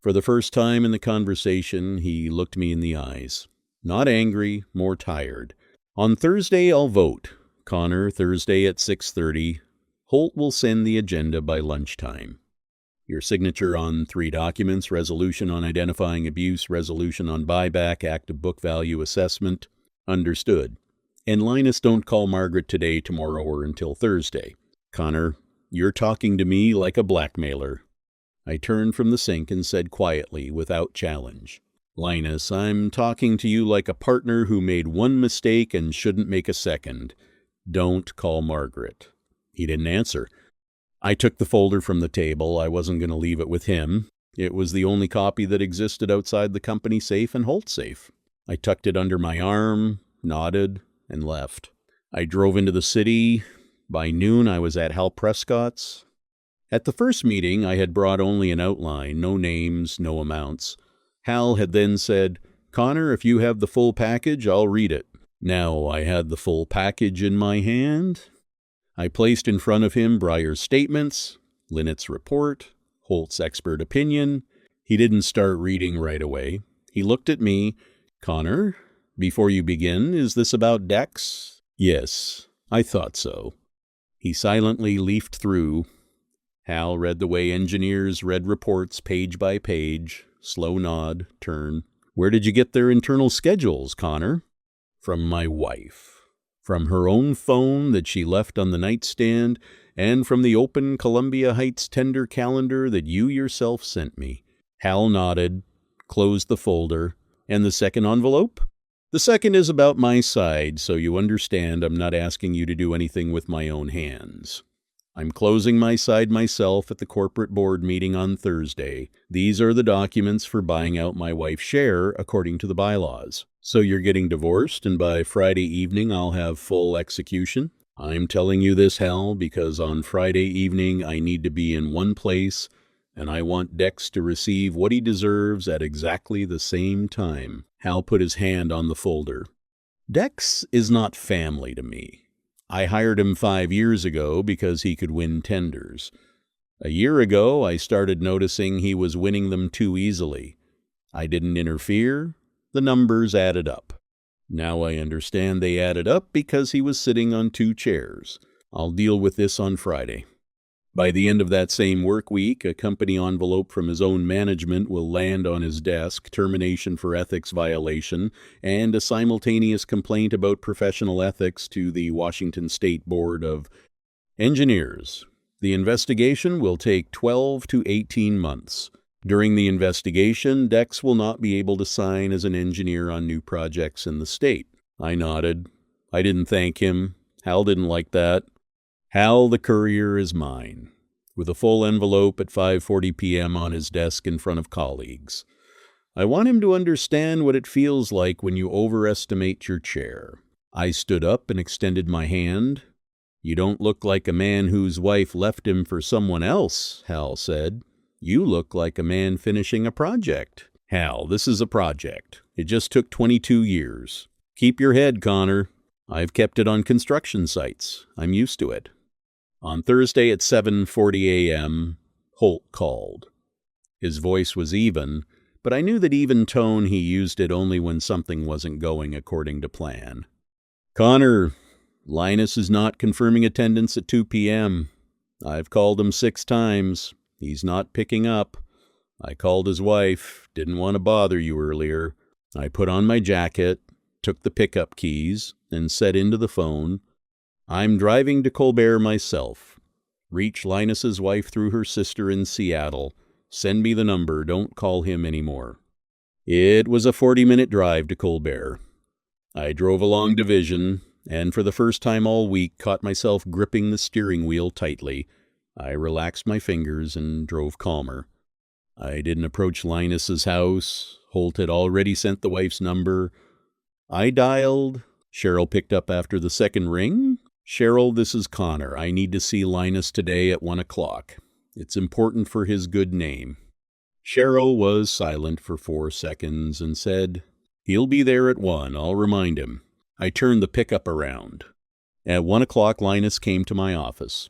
For the first time in the conversation, he looked me in the eyes. Not angry, more tired. On Thursday, I'll vote. Connor, Thursday at 6:30. Holt will send the agenda by lunchtime. Your signature on 3 documents, resolution on identifying abuse, resolution on buyback, active book value assessment. Understood. And Linus, don't call Margaret today, tomorrow, or until Thursday. Connor, you're talking to me like a blackmailer. I turned from the sink and said quietly, without challenge, Linus, I'm talking to you like a partner who made one mistake and shouldn't make a second. Don't call Margaret. He didn't answer. I took the folder from the table. I wasn't going to leave it with him. It was the only copy that existed outside the company safe and Holt safe. I tucked it under my arm, nodded, and left. I drove into the city. By noon, I was at Hal Prescott's. At the first meeting, I had brought only an outline, no names, no amounts. Hal had then said, Connor, if you have the full package, I'll read it. Now I had the full package in my hand. I placed in front of him Breyer's statements, Linnett's report, Holt's expert opinion. He didn't start reading right away. He looked at me. Connor, before you begin, is this about decks? Yes, I thought so. He silently leafed through. Hal read the way engineers read reports page by page. Slow nod, turn. Where did you get their internal schedules, Connor? From my wife. From her own phone that she left on the nightstand, and from the open Columbia Heights tender calendar that you yourself sent me. Hal nodded, closed the folder. And the second envelope? The second is about my side, so you understand I'm not asking you to do anything with my own hands. I'm closing my side myself at the corporate board meeting on Thursday. These are the documents for buying out my wife's share according to the bylaws. So you're getting divorced, and by Friday evening I'll have full execution? I'm telling you this, Hal, because on Friday evening I need to be in one place, and I want Dex to receive what he deserves at exactly the same time. Hal put his hand on the folder. Dex is not family to me. I hired him 5 years ago because he could win tenders. A year ago, I started noticing he was winning them too easily. I didn't interfere. The numbers added up. Now I understand they added up because he was sitting on 2 chairs. I'll deal with this on Friday. By the end of that same work week, a company envelope from his own management will land on his desk, termination for ethics violation, and a simultaneous complaint about professional ethics to the Washington State Board of Engineers. The investigation will take 12 to 18 months. During the investigation, Dex will not be able to sign as an engineer on new projects in the state. I nodded. I didn't thank him. Hal didn't like that. Hal the courier is mine, with a full envelope at 5:40 p.m. on his desk in front of colleagues. I want him to understand what it feels like when you overestimate your chair. I stood up and extended my hand. You don't look like a man whose wife left him for someone else, Hal said. You look like a man finishing a project. Hal, this is a project. It just took 22 years. Keep your head, Connor. I've kept it on construction sites. I'm used to it. On Thursday at 7:40 a.m., Holt called. His voice was even, but I knew that even tone he used it only when something wasn't going according to plan. Connor, Linus is not confirming attendance at 2 p.m. I've called him 6 times. He's not picking up. I called his wife. Didn't want to bother you earlier. I put on my jacket, took the pickup keys, and said into the phone, I'm driving to Colbert myself. Reach Linus's wife through her sister in Seattle. Send me the number. Don't call him anymore. It was a 40-minute drive to Colbert. I drove along Division, and for the first time all week caught myself gripping the steering wheel tightly. I relaxed my fingers and drove calmer. I didn't approach Linus's house. Holt had already sent the wife's number. I dialed. Cheryl picked up after the second ring. Cheryl, this is Connor. I need to see Linus today at 1 o'clock. It's important for his good name. Cheryl was silent for 4 seconds and said, He'll be there at 1. I'll remind him. I turned the pickup around. At 1 o'clock, Linus came to my office.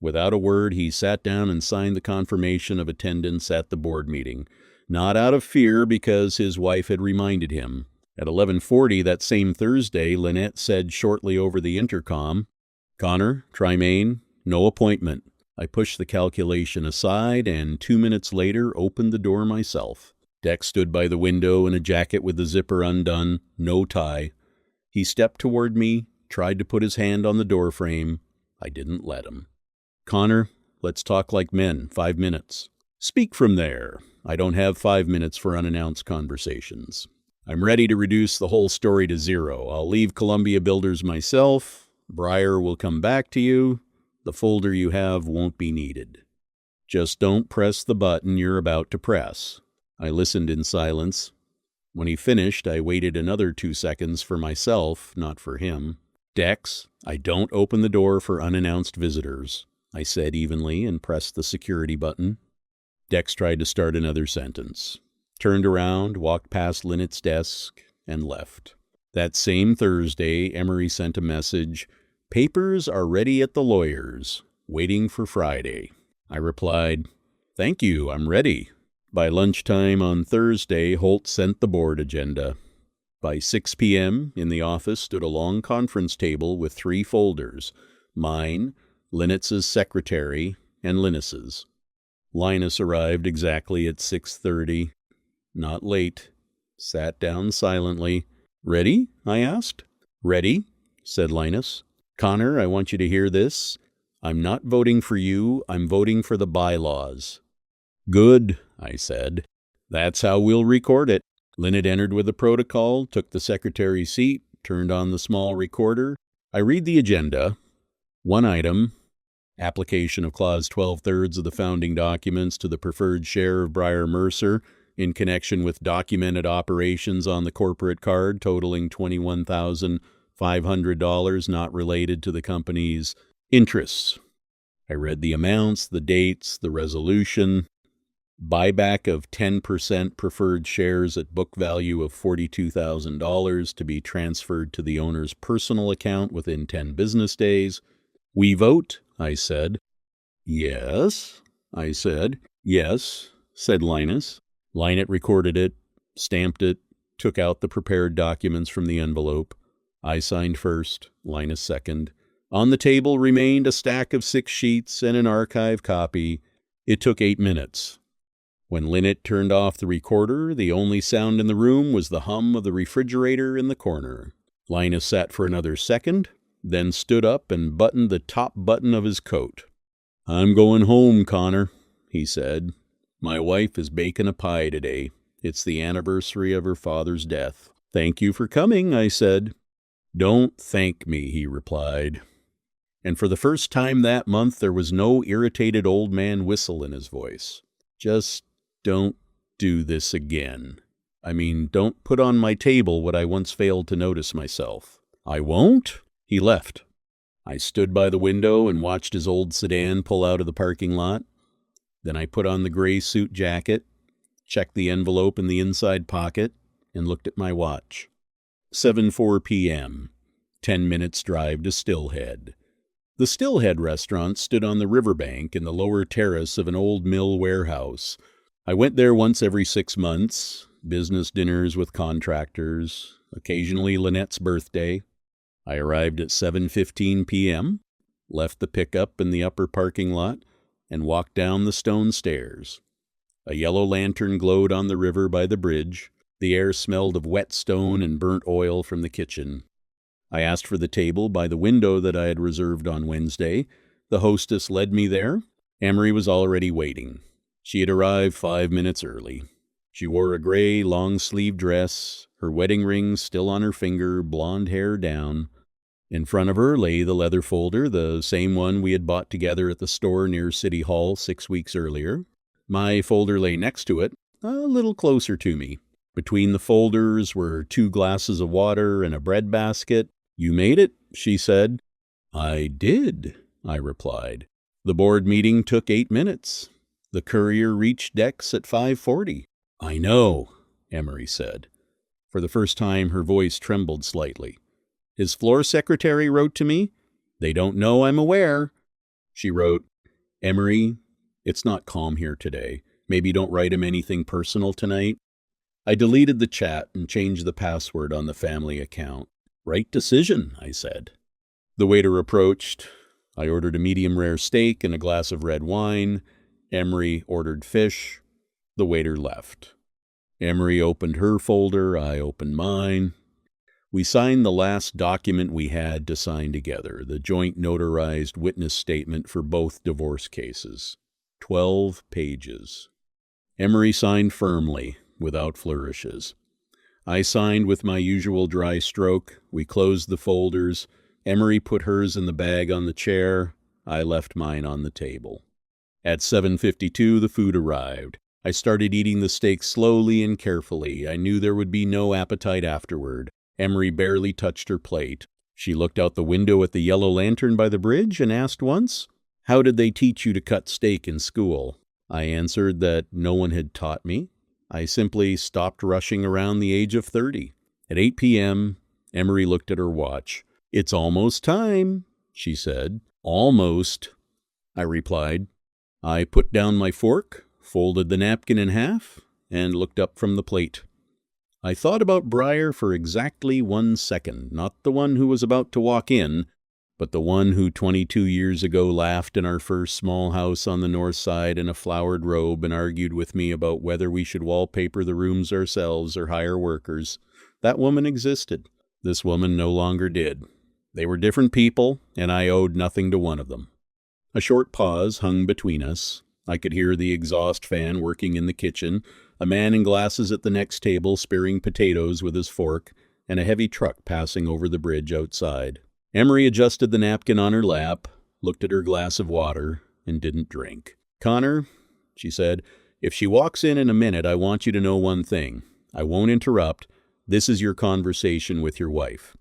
Without a word, he sat down and signed the confirmation of attendance at the board meeting, not out of fear because his wife had reminded him. At 11:40 that same Thursday, Lynette said shortly over the intercom, Connor, Tremaine, no appointment. I pushed the calculation aside and 2 minutes later opened the door myself. Dex stood by the window in a jacket with the zipper undone, no tie. He stepped toward me, tried to put his hand on the door frame. I didn't let him. Connor, let's talk like men, 5 minutes. Speak from there. I don't have 5 minutes for unannounced conversations. I'm ready to reduce the whole story to 0. I'll leave Columbia Builders myself. Breyer will come back to you. The folder you have won't be needed. Just don't press the button you're about to press. I listened in silence. When he finished, I waited another 2 seconds for myself, not for him. Dex, I don't open the door for unannounced visitors, I said evenly and pressed the security button. Dex tried to start another sentence, turned around, walked past Lynette's desk, and left. That same Thursday, Emery sent a message, Papers are ready at the lawyer's, waiting for Friday. I replied, Thank you, I'm ready. By lunchtime on Thursday, Holt sent the board agenda. By 6 p.m., in the office stood a long conference table with 3 folders, mine, Linus's secretary, and Linus's. Linus arrived exactly at 6:30. Not late. Sat down silently. Ready? I asked. Ready, said Linus. Connor, I want you to hear this. I'm not voting for you. I'm voting for the bylaws. Good, I said. That's how we'll record it. Lynette entered with the protocol, took the secretary's seat, turned on the small recorder. I read the agenda. 1 item, application of Clause 12/3 of the founding documents to the preferred share of Breyer Mercer in connection with documented operations on the corporate card totaling $21,500 not related to the company's interests. I read the amounts, the dates, the resolution. Buyback of 10% preferred shares at book value of $42,000 to be transferred to the owner's personal account within 10 business days. We vote, I said. Yes, I said. Yes, said Linus. Lynette recorded it, stamped it, took out the prepared documents from the envelope. I signed first, Linus second. On the table remained a stack of 6 sheets and an archive copy. It took 8 minutes. When Lynette turned off the recorder, the only sound in the room was the hum of the refrigerator in the corner. Linus sat for another second, then stood up and buttoned the top button of his coat. I'm going home, Connor, he said. My wife is baking a pie today. It's the anniversary of her father's death. Thank you for coming, I said. "Don't thank me," he replied. And for the first time that month, there was no irritated old man whistle in his voice. "Just don't do this again. I mean, don't put on my table what I once failed to notice myself." "I won't?" He left. I stood by the window and watched his old sedan pull out of the parking lot. Then I put on the gray suit jacket, checked the envelope in the inside pocket, and looked at my watch. 7:04 p.m., 10 minutes drive to Stillhead. The Stillhead restaurant stood on the riverbank in the lower terrace of an old mill warehouse. I went there once every 6 months, business dinners with contractors, occasionally Lynette's birthday. I arrived at 7:15 p.m., left the pickup in the upper parking lot, and walked down the stone stairs. A yellow lantern glowed on the river by the bridge. The air smelled of wet stone and burnt oil from the kitchen. I asked for the table by the window that I had reserved on Wednesday. The hostess led me there. Emery was already waiting. She had arrived 5 minutes early. She wore a gray, long-sleeved dress, her wedding ring still on her finger, blonde hair down. In front of her lay the leather folder, the same one we had bought together at the store near City Hall 6 weeks earlier. My folder lay next to it, a little closer to me. Between the folders were 2 glasses of water and a bread basket. "You made it," she said. "I did," I replied. "The board meeting took 8 minutes. The courier reached decks at 5:40. "I know," Emery said. For the first time, her voice trembled slightly. "His floor secretary wrote to me. They don't know I'm aware." She wrote, "Emery, it's not calm here today. Maybe don't write him anything personal tonight." I deleted the chat and changed the password on the family account. "Right decision," I said. The waiter approached. I ordered a medium-rare steak and a glass of red wine. Emery ordered fish. The waiter left. Emery opened her folder. I opened mine. We signed the last document we had to sign together, the joint notarized witness statement for both divorce cases. 12 pages. Emery signed firmly, without flourishes. I signed with my usual dry stroke. We closed the folders. Emery put hers in the bag on the chair. I left mine on the table. At 7:52, the food arrived. I started eating the steak slowly and carefully. I knew there would be no appetite afterward. Emery barely touched her plate. She looked out the window at the yellow lantern by the bridge and asked once, "How did they teach you to cut steak in school?" I answered that no one had taught me. I simply stopped rushing around the age of 30. At 8 p.m., Emery looked at her watch. "It's almost time," she said. "Almost," I replied. I put down my fork, folded the napkin in half, and looked up from the plate. I thought about Briar for exactly 1 second, not the one who was about to walk in, but the one who 22 years ago laughed in our first small house on the north side in a flowered robe and argued with me about whether we should wallpaper the rooms ourselves or hire workers. That woman existed. This woman no longer did. They were different people, and I owed nothing to one of them. A short pause hung between us. I could hear the exhaust fan working in the kitchen, a man in glasses at the next table spearing potatoes with his fork, and a heavy truck passing over the bridge outside. Emery adjusted the napkin on her lap, looked at her glass of water, and didn't drink. "Connor," she said, "if she walks in a minute, I want you to know one thing. I won't interrupt. This is your conversation with your wife.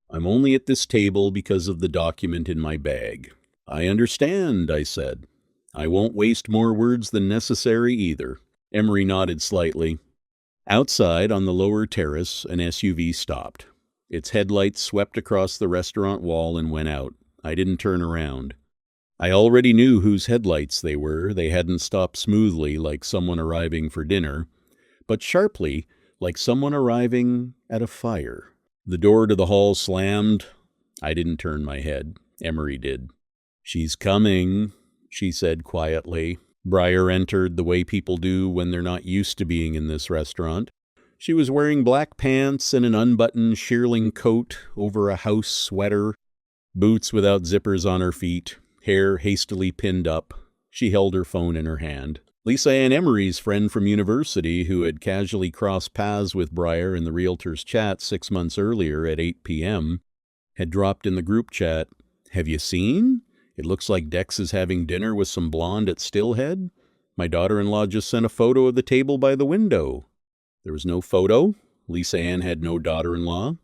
I'm only at this table because of the document in my bag." "I understand," I said. "I won't waste more words than necessary either." Emery nodded slightly. Outside, on the lower terrace, an SUV stopped. Its headlights swept across the restaurant wall and went out. I didn't turn around. I already knew whose headlights they were. They hadn't stopped smoothly like someone arriving for dinner, but sharply like someone arriving at a fire. The door to the hall slammed. I didn't turn my head. Emery did. "She's coming," she said quietly. Briar entered the way people do when they're not used to being in this restaurant. She was wearing black pants and an unbuttoned shearling coat over a house sweater, boots without zippers on her feet, hair hastily pinned up. She held her phone in her hand. Lisa Ann Emery's friend from university, who had casually crossed paths with Briar in the realtor's chat 6 months earlier at 8 p.m., had dropped in the group chat, "Have you seen? It looks like Dex is having dinner with some blonde at Stillhead. My daughter-in-law just sent a photo of the table by the window." There was no photo. Lisa Ann had no daughter-in-law.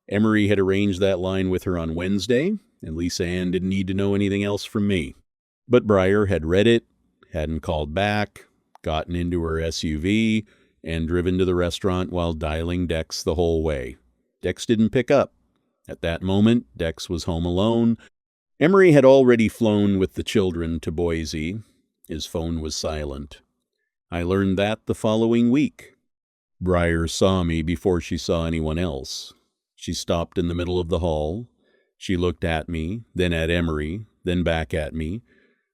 Emery had arranged that line with her on Wednesday, and Lisa Ann didn't need to know anything else from me. But Breyer had read it, hadn't called back, gotten into her SUV, and driven to the restaurant while dialing Dex the whole way. Dex didn't pick up. At that moment, Dex was home alone. Emery had already flown with the children to Boise. His phone was silent. I learned that the following week. Breyer saw me before she saw anyone else. She stopped in the middle of the hall. She looked at me, then at Emery, then back at me.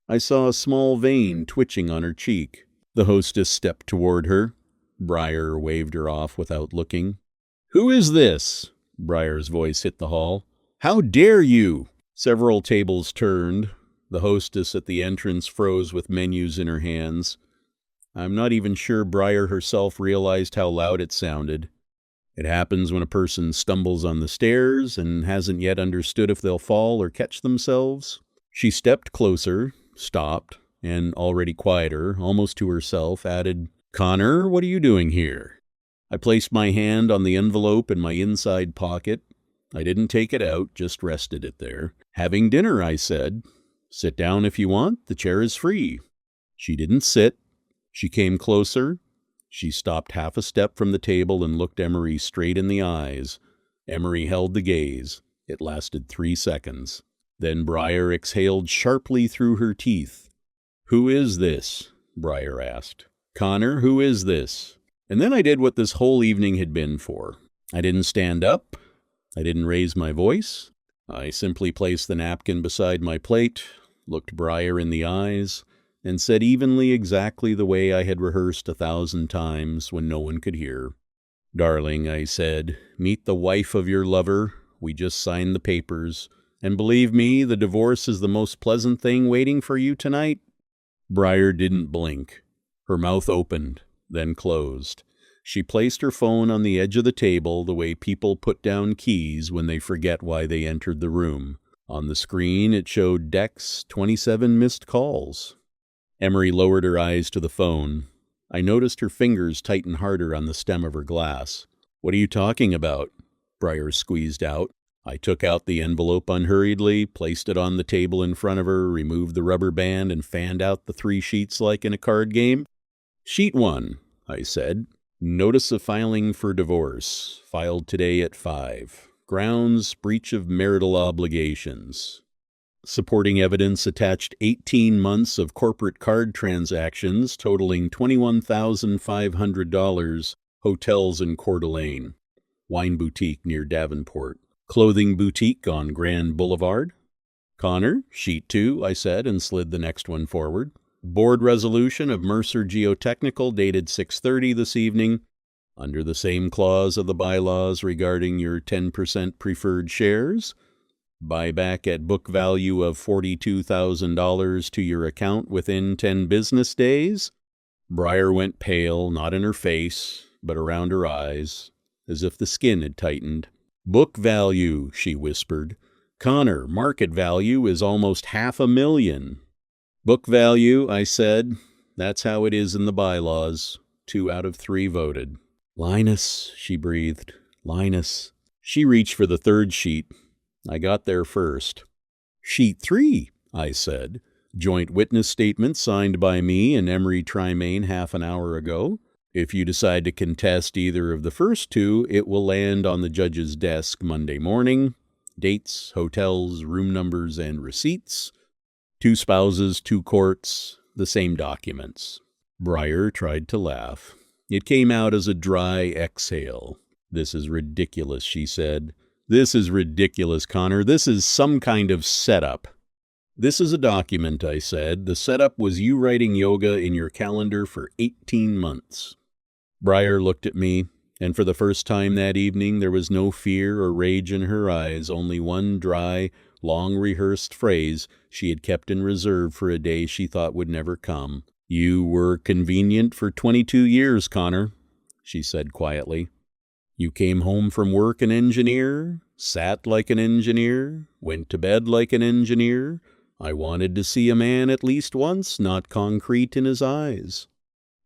I saw a small vein twitching on her cheek. The hostess stepped toward her. Breyer waved her off without looking. "Who is this?" Breyer's voice hit the hall. "How dare you?" Several tables turned. The hostess at the entrance froze with menus in her hands. I'm not even sure Breyer herself realized how loud it sounded. It happens when a person stumbles on the stairs and hasn't yet understood if they'll fall or catch themselves. She stepped closer, stopped, and already quieter, almost to herself, added, "Connor, what are you doing here?" I placed my hand on the envelope in my inside pocket. I didn't take it out, just rested it there. "Having dinner," I said. "Sit down if you want. The chair is free." She didn't sit. She came closer. She stopped half a step from the table and looked Emery straight in the eyes. Emery held the gaze. It lasted 3 seconds. Then Breyer exhaled sharply through her teeth. "Who is this?" Breyer asked. "Connor, who is this?" And then I did what this whole evening had been for. I didn't stand up. I didn't raise my voice. I simply placed the napkin beside my plate, looked Breyer in the eyes, and said evenly exactly the way I had rehearsed 1,000 times when no one could hear. "Darling," I said, "meet the wife of your lover. We just signed the papers. And believe me, the divorce is the most pleasant thing waiting for you tonight." Breyer didn't blink. Her mouth opened, then closed. She placed her phone on the edge of the table the way people put down keys when they forget why they entered the room. On the screen, it showed Dex 27 missed calls. Emery lowered her eyes to the phone. I noticed her fingers tighten harder on the stem of her glass. "What are you talking about?" Breyer squeezed out. I took out the envelope unhurriedly, placed it on the table in front of her, removed the rubber band, and fanned out the 3 sheets like in a card game. "Sheet 1, I said. "Notice of filing for divorce. Filed today at 5. Grounds, breach of marital obligations. Supporting evidence attached 18 months of corporate card transactions totaling $21,500, hotels in Coeur d'Alene, wine boutique near Davenport, clothing boutique on Grand Boulevard." "Connor, sheet 2, I said, and slid the next one forward. "Board resolution of Mercer Geotechnical dated 6:30 this evening. Under the same clause of the bylaws regarding your 10% preferred shares. Buyback at book value of $42,000 to your account within 10 business days." Breyer went pale, not in her face, but around her eyes, as if the skin had tightened. "Book value," she whispered. "Connor, market value is almost $500,000. "Book value," I said. "That's how it is in the bylaws." 2 out of 3 voted. "Linus," she breathed. "Linus." She reached for the 3rd sheet. I got there first. "Sheet 3, I said. "Joint witness statement signed by me and Emery Tremaine half an hour ago. If you decide to contest either of the first 2, it will land on the judge's desk Monday morning. Dates, hotels, room numbers, and receipts. 2 spouses, 2 courts, the same documents." Breyer tried to laugh. It came out as a dry exhale. "This is ridiculous," she said. "This is ridiculous, Connor. This is some kind of setup." "This is a document," I said. "The setup was you writing yoga in your calendar for 18 months. Breyer looked at me, and for the first time that evening there was no fear or rage in her eyes, only one dry, long-rehearsed phrase she had kept in reserve for a day she thought would never come. "You were convenient for 22 years, Connor," she said quietly. "You came home from work an engineer, Sat like an engineer, went to bed like an engineer. I wanted to see a man at least once, not concrete in his eyes.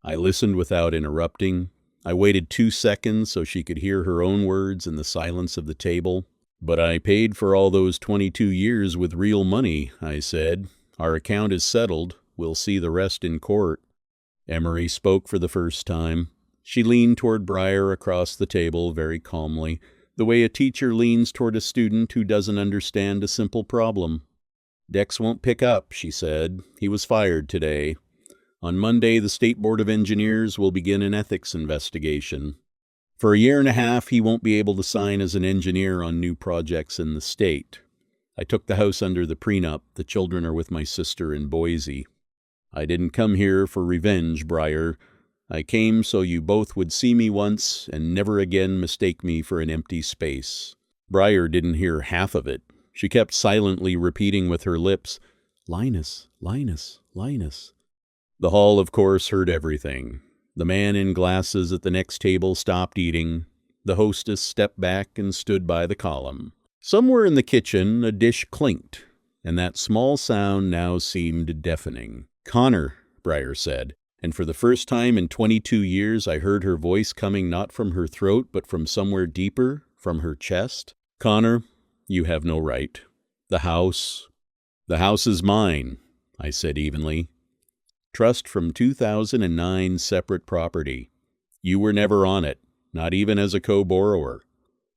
I listened without interrupting. I waited 2 seconds so she could hear her own words in the silence of the table. But I paid for all those 22 years with real money, I said. Our account is settled. We'll see the rest in court. Emery spoke for the first time. She leaned toward Briar across the table very calmly, the way a teacher leans toward a student who doesn't understand a simple problem. Dex won't pick up, she said. He was fired today. On Monday, the State Board of Engineers will begin an ethics investigation. For a year and a half, he won't be able to sign as an engineer on new projects in the state. I took the house under the prenup. The children are with my sister in Boise. I didn't come here for revenge, Briar. I came so you both would see me once and never again mistake me for an empty space. Briar didn't hear half of it. She kept silently repeating with her lips, Linus, Linus, Linus. The hall, of course, heard everything. The man in glasses at the next table stopped eating. The hostess stepped back and stood by the column. Somewhere in the kitchen, a dish clinked, and that small sound now seemed deafening. Connor, Briar said, and for the first time in 22 years I heard her voice coming not from her throat but from somewhere deeper, from her chest. Connor, you have no right. The house is mine, I said evenly. Trust from 2009 separate property. You were never on it, not even as a co-borrower.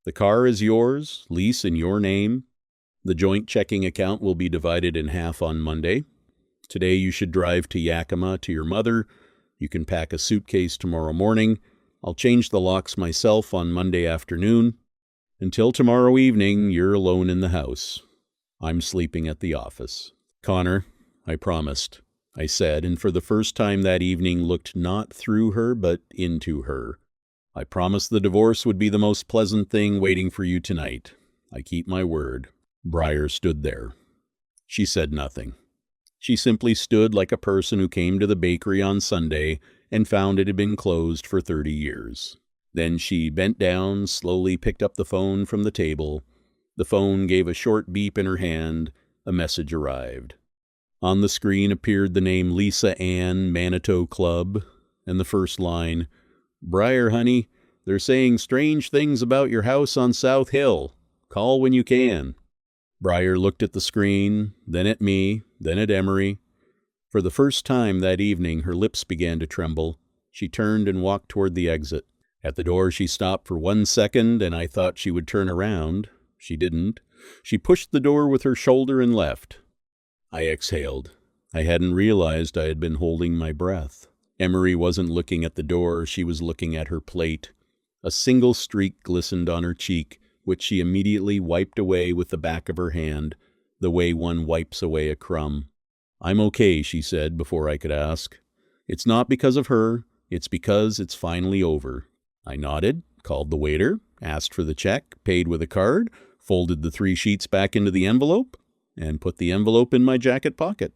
The car is yours, lease in your name. The joint checking account will be divided in half on Monday. Today you should drive to Yakima to your mother. You can pack a suitcase tomorrow morning. I'll change the locks myself on Monday afternoon. Until tomorrow evening, you're alone in the house. I'm sleeping at the office. Connor, I promised, I said, and for the first time that evening looked not through her but into her. I promised the divorce would be the most pleasant thing waiting for you tonight. I keep my word. Briar stood there. She said nothing. She simply stood like a person who came to the bakery on Sunday and found it had been closed for 30 years. Then she bent down, slowly picked up the phone from the table. The phone gave a short beep in her hand. A message arrived. On the screen appeared the name Lisa Ann Manitou Club, and the first line, Briar, honey, they're saying strange things about your house on South Hill. Call when you can. Briar looked at the screen, then at me, then at Emery. For the first time that evening, her lips began to tremble. She turned and walked toward the exit. At the door, she stopped for 1 second, and I thought she would turn around. She didn't. She pushed the door with her shoulder and left. I exhaled. I hadn't realized I had been holding my breath. Emery wasn't looking at the door. She was looking at her plate. A single streak glistened on her cheek, which she immediately wiped away with the back of her hand, the way one wipes away a crumb. I'm okay, she said before I could ask. It's not because of her. It's because it's finally over. I nodded, called the waiter, asked for the check, paid with a card, folded the 3 sheets back into the envelope, and put the envelope in my jacket pocket.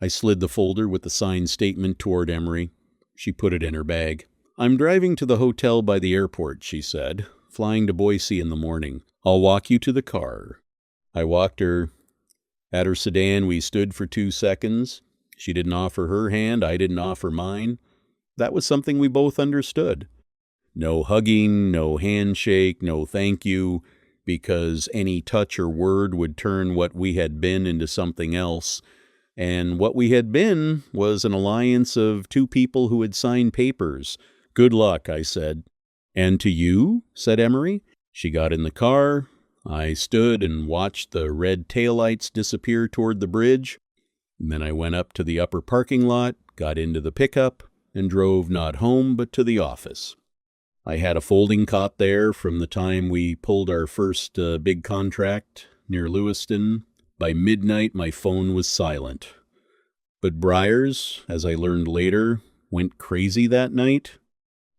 I slid the folder with the signed statement toward Emery. She put it in her bag. I'm driving to the hotel by the airport, she said, flying to Boise in the morning. I'll walk you to the car. I walked her. At her sedan, we stood for 2 seconds. She didn't offer her hand. I didn't offer mine. That was something we both understood. No hugging, no handshake, no thank you, because any touch or word would turn what we had been into something else. And what we had been was an alliance of 2 people who had signed papers. Good luck, I said. And to you, said Emery. She got in the car. I stood and watched the red taillights disappear toward the bridge. And then I went up to the upper parking lot, got into the pickup, and drove not home but to the office. I had a folding cot there from the time we pulled our first big contract near Lewiston. By midnight, my phone was silent. But Briar's, as I learned later, went crazy that night.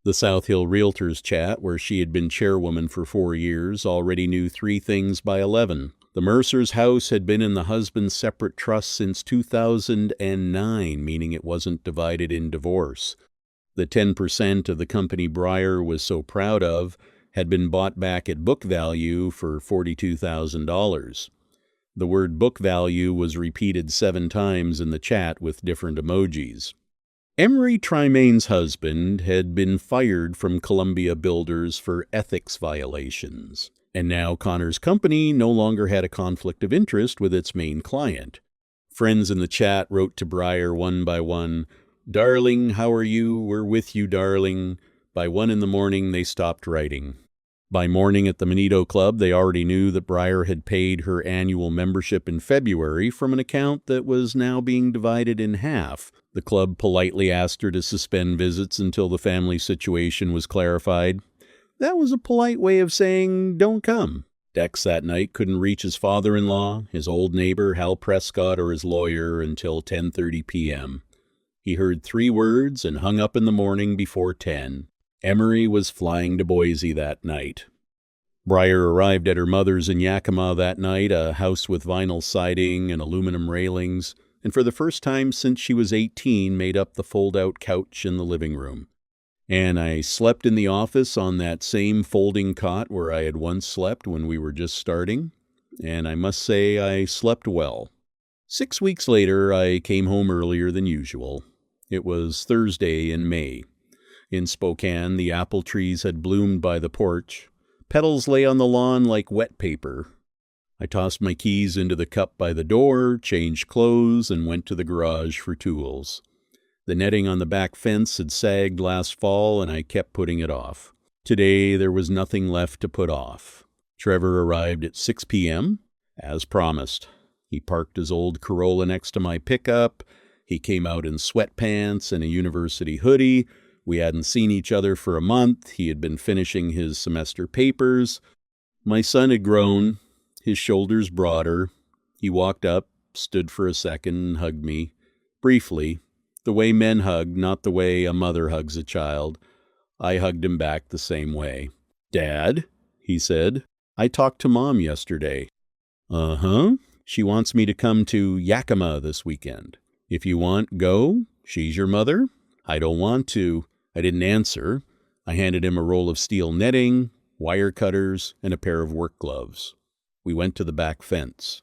The South Hill Realtors chat, where she had been chairwoman for 4 years, already knew 3 things by 11. The Mercer's house had been in the husband's separate trust since 2009, meaning it wasn't divided in divorce. The 10% of the company Briar was so proud of had been bought back at book value for $42,000. The word book value was repeated 7 times in the chat with different emojis. Emery Tremaine's husband had been fired from Columbia Builders for ethics violations, and now Connor's company no longer had a conflict of interest with its main client. Friends in the chat wrote to Breyer one by one, "Darling, how are you? We're with you, darling." By 1 a.m, they stopped writing. By morning at the Manito Club, they already knew that Breyer had paid her annual membership in February from an account that was now being divided in half. The club politely asked her to suspend visits until the family situation was clarified. That was a polite way of saying, don't come. Dex that night couldn't reach his father-in-law, his old neighbor Hal Prescott, or his lawyer until 10:30 p.m. He heard 3 words and hung up in the morning before 10. Emery was flying to Boise that night. Breyer arrived at her mother's in Yakima that night, a house with vinyl siding and aluminum railings, and for the first time since she was 18 made up the fold-out couch in the living room. And I slept in the office on that same folding cot where I had once slept when we were just starting, and I must say I slept well. 6 weeks later, I came home earlier than usual. It was Thursday in May. In Spokane, the apple trees had bloomed by the porch. Petals lay on the lawn like wet paper. I tossed my keys into the cup by the door, changed clothes, and went to the garage for tools. The netting on the back fence had sagged last fall, and I kept putting it off. Today, there was nothing left to put off. Trevor arrived at 6 p.m., as promised. He parked his old Corolla next to my pickup. He came out in sweatpants and a university hoodie. We hadn't seen each other for a month. He had been finishing his semester papers. My son had grown, his shoulders broader. He walked up, stood for a second, and hugged me. Briefly, the way men hug, not the way a mother hugs a child. I hugged him back the same way. "Dad," he said, "I talked to Mom yesterday." "Uh-huh. She wants me to come to Yakima this weekend. If you want, go. She's your mother." "I don't want to." I didn't answer. I handed him a roll of steel netting, wire cutters, and a pair of work gloves. We went to the back fence.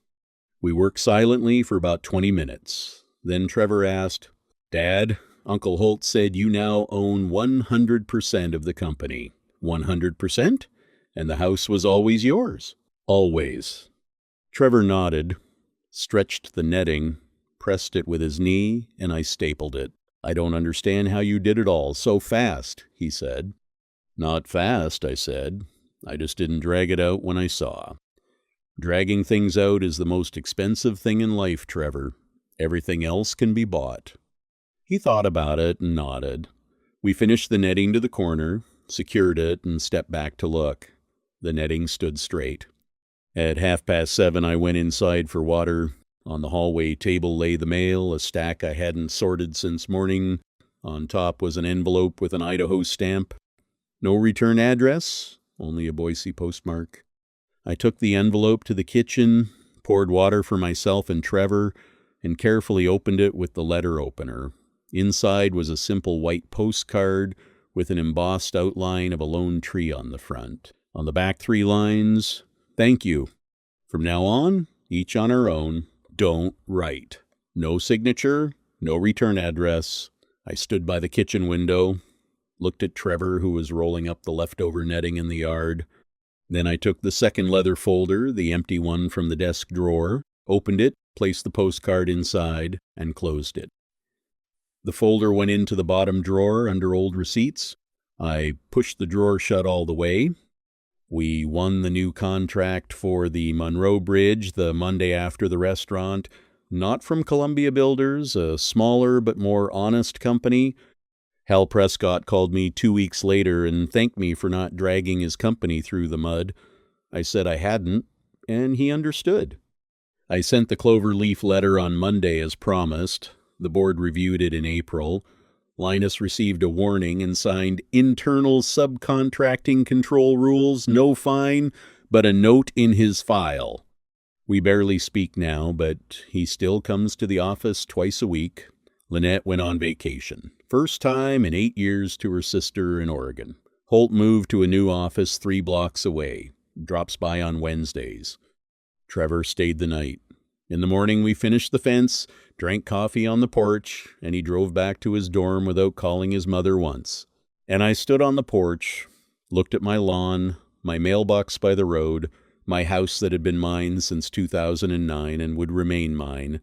We worked silently for about 20 minutes. Then Trevor asked, "Dad, Uncle Holt said you now own 100% of the company." 100%? And the house was always yours? "Always." Trevor nodded, stretched the netting, pressed it with his knee, and I stapled it. "I don't understand how you did it all so fast," he said. "Not fast," I said. "I just didn't drag it out when I saw." Dragging things out is the most expensive thing in life, Trevor. Everything else can be bought. He thought about it and nodded. We finished the netting to the corner, secured it, and stepped back to look. The netting stood straight. At 7:30, I went inside for water. On the hallway table lay the mail, a stack I hadn't sorted since morning. On top was an envelope with an Idaho stamp. No return address, only a Boise postmark. I took the envelope to the kitchen, poured water for myself and Trevor, and carefully opened it with the letter opener. Inside was a simple white postcard with an embossed outline of a lone tree on the front. On the back 3 lines, "Thank you. From now on, each on our own. Don't write." No signature, no return address. I stood by the kitchen window, looked at Trevor, who was rolling up the leftover netting in the yard. Then I took the second leather folder, the empty one from the desk drawer, opened it, placed the postcard inside, and closed it. The folder went into the bottom drawer under old receipts. I pushed the drawer shut all the way. We won the new contract for the Monroe Bridge the Monday after the restaurant, not from Columbia Builders, a smaller but more honest company. Hal Prescott called me 2 weeks later and thanked me for not dragging his company through the mud. I said I hadn't, and he understood. I sent the cloverleaf letter on Monday as promised. The board reviewed it in April. Linus received a warning and signed internal subcontracting control rules, no fine, but a note in his file. We barely speak now, but he still comes to the office twice a week. Lynette went on vacation. First time in 8 years to her sister in Oregon. Holt moved to a new office 3 blocks away. Drops by on Wednesdays. Trevor stayed the night. In the morning, we finished the fence, drank coffee on the porch, and he drove back to his dorm without calling his mother once. And I stood on the porch, looked at my lawn, my mailbox by the road, my house that had been mine since 2009 and would remain mine,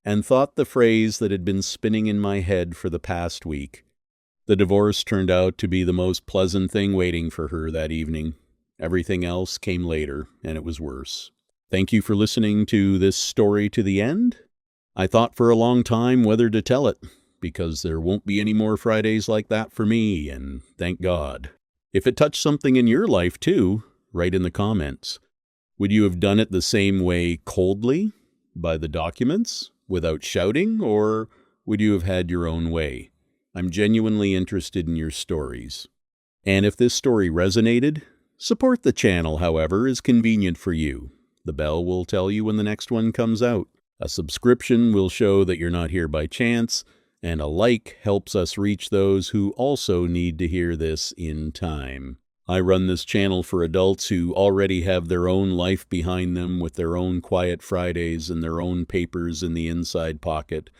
and thought the phrase that had been spinning in my head for the past week. The divorce turned out to be the most pleasant thing waiting for her that evening. Everything else came later, and it was worse. Thank you for listening to this story to the end. I thought for a long time whether to tell it, because there won't be any more Fridays like that for me, and thank God. If it touched something in your life too, write in the comments. Would you have done it the same way, coldly, by the documents, without shouting, or would you have had your own way? I'm genuinely interested in your stories. And if this story resonated, support the channel, however, is convenient for you. The bell will tell you when the next one comes out. A subscription will show that you're not here by chance, and a like helps us reach those who also need to hear this in time. I run this channel for adults who already have their own life behind them with their own quiet Fridays and their own papers in the inside pocket.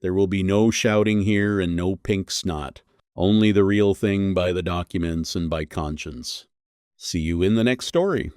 There will be no shouting here and no pink snot. Only the real thing by the documents and by conscience. See you in the next story.